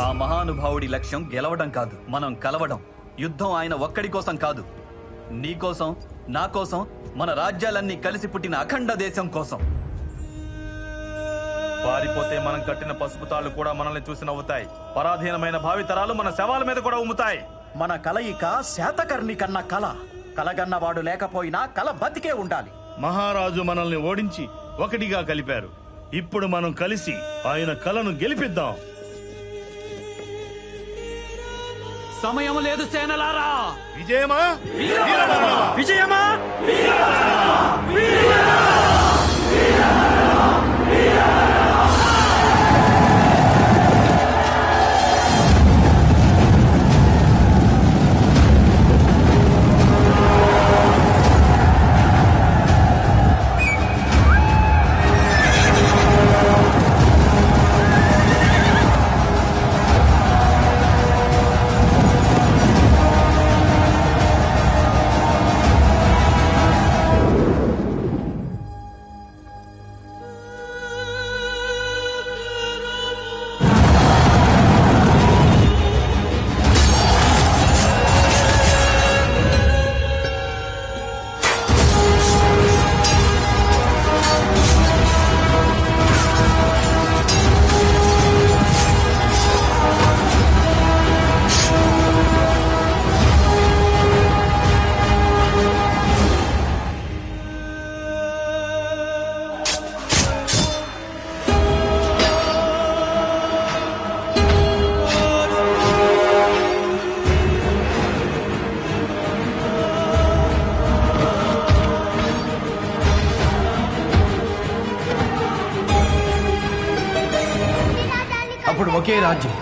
ఆ మహానుభావుడి లక్ష్యం గెలవడం కాదు, మనం కలవడం. యుద్ధం ఆయన ఒక్కడి కోసం కాదు, నీ కోసం, నా కోసం, మన రాజ్యాలన్నీ కలిసి పుట్టిన అఖండ దేశం కోసం. పారిపోతే మనం కట్టిన పసుపు తాళ్లు కూడా మనల్ని చూసి నవ్వుతాయి. పరాధీనమైన భావితరాలు మన శవాల మీద కూడా ఉమ్ముతాయి. మన కలయిక శాతకర్ణి కన్న కల. కలగన్నవాడు లేకపోయినా కల బతికే ఉండాలి. మహారాజు మనల్ని ఓడించి ఒకటిగా కలిపారు. ఇప్పుడు మనం కలిసి ఆయన కలను గెలిపిద్దాం. సమయం లేదు సేనలారా. విజయమా విజయమా అప్పుడు ఒకే రాజ్యం.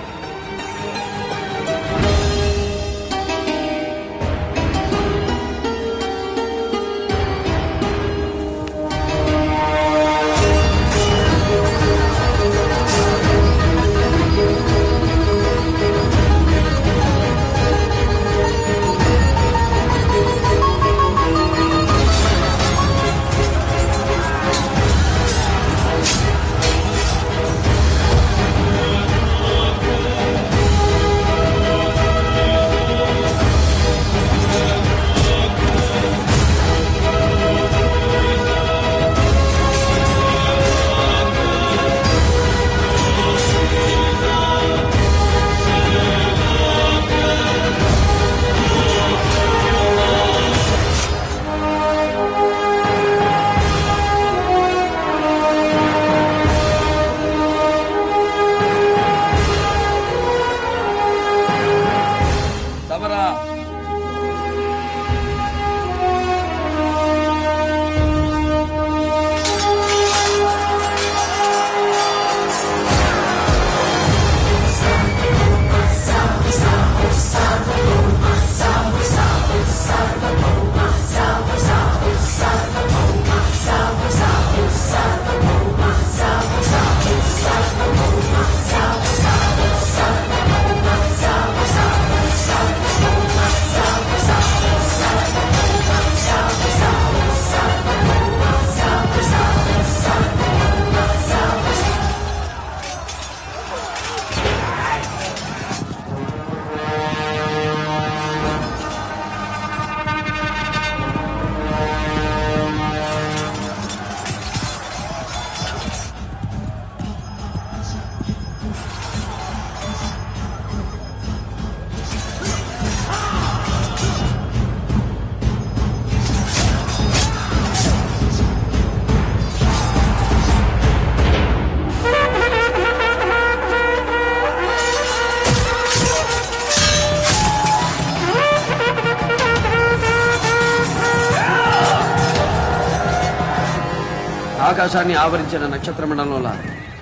ఆకాశాన్ని ఆవరించిన నక్షత్ర మండలంలో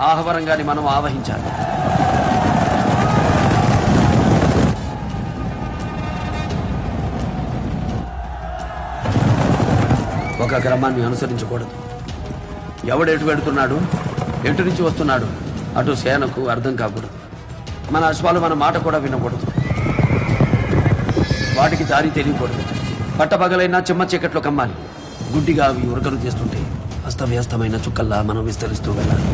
ఆహవరంగాన్ని మనం ఆవహించాలి. ఒక క్రమాన్ని అనుసరించకూడదు. ఎవడెటు పెడుతున్నాడు, ఎటు నుంచి వస్తున్నాడు, అటు సేనకు అర్థం కాకూడదు. మన అశ్వాలు మన మాట కూడా వినకూడదు. వాటికి దారి తెలియకూడదు. పట్టపగలైనా చిమ్మ చీకట్లో కమ్మాలి. గుడ్డిగా అవి ఉరకలు చేస్తుంటే అస్తవ్యస్తమైన చుక్కల్లా మనం విస్తరిస్తూ వెళ్ళాలి.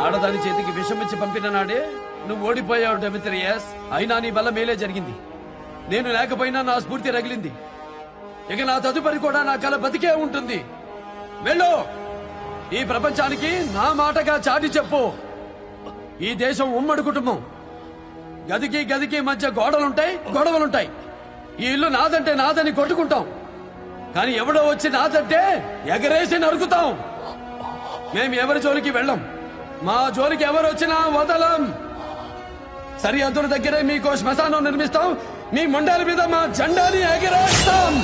ఆడదాని చేతికి విషమిచ్చి పంపిన నాడే నువ్వు ఓడిపోయావు డెమిత్రియస్. అయినా నీ వల్ల మేలే జరిగింది. నేను లేకపోయినా నా స్ఫూర్తి రగిలింది. ఇక నా తదుపరి కూడా నా కల బతికే ఉంటుంది. వెళ్ళు, ఈ ప్రపంచానికి నా మాటగా చాటి చెప్పు. ఈ దేశం ఉమ్మడి కుటుంబం. గదికి గదికి మధ్య గోడలుంటాయి, గొడవలుంటాయి. ఈ ఇల్లు నాదంటే నాదని కొట్టుకుంటాం. కానీ ఎవడో వచ్చి నాదంటే ఎగరేసి నరుకుతాం. మేము ఎవరి జోలికి వెళ్ళం. మా జోలికి ఎవరు వచ్చినా వదలం. సరిహద్దుల దగ్గరే మీకో శ్మశానం నిర్మిస్తాం. మీ మొండాల మీద మా జెండాని ఎగరేస్తాం.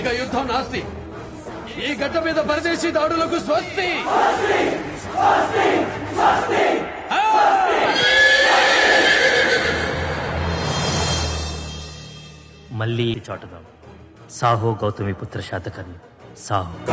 ఇక యుద్ధం నాస్తి. ఈ గడ్డ మీద పరదేశీ దాడులకు స్వస్తి. మళ్ళీ చాటుదాం. సాహో గౌతమి పుత్ర శాతకర్ణి సాహో.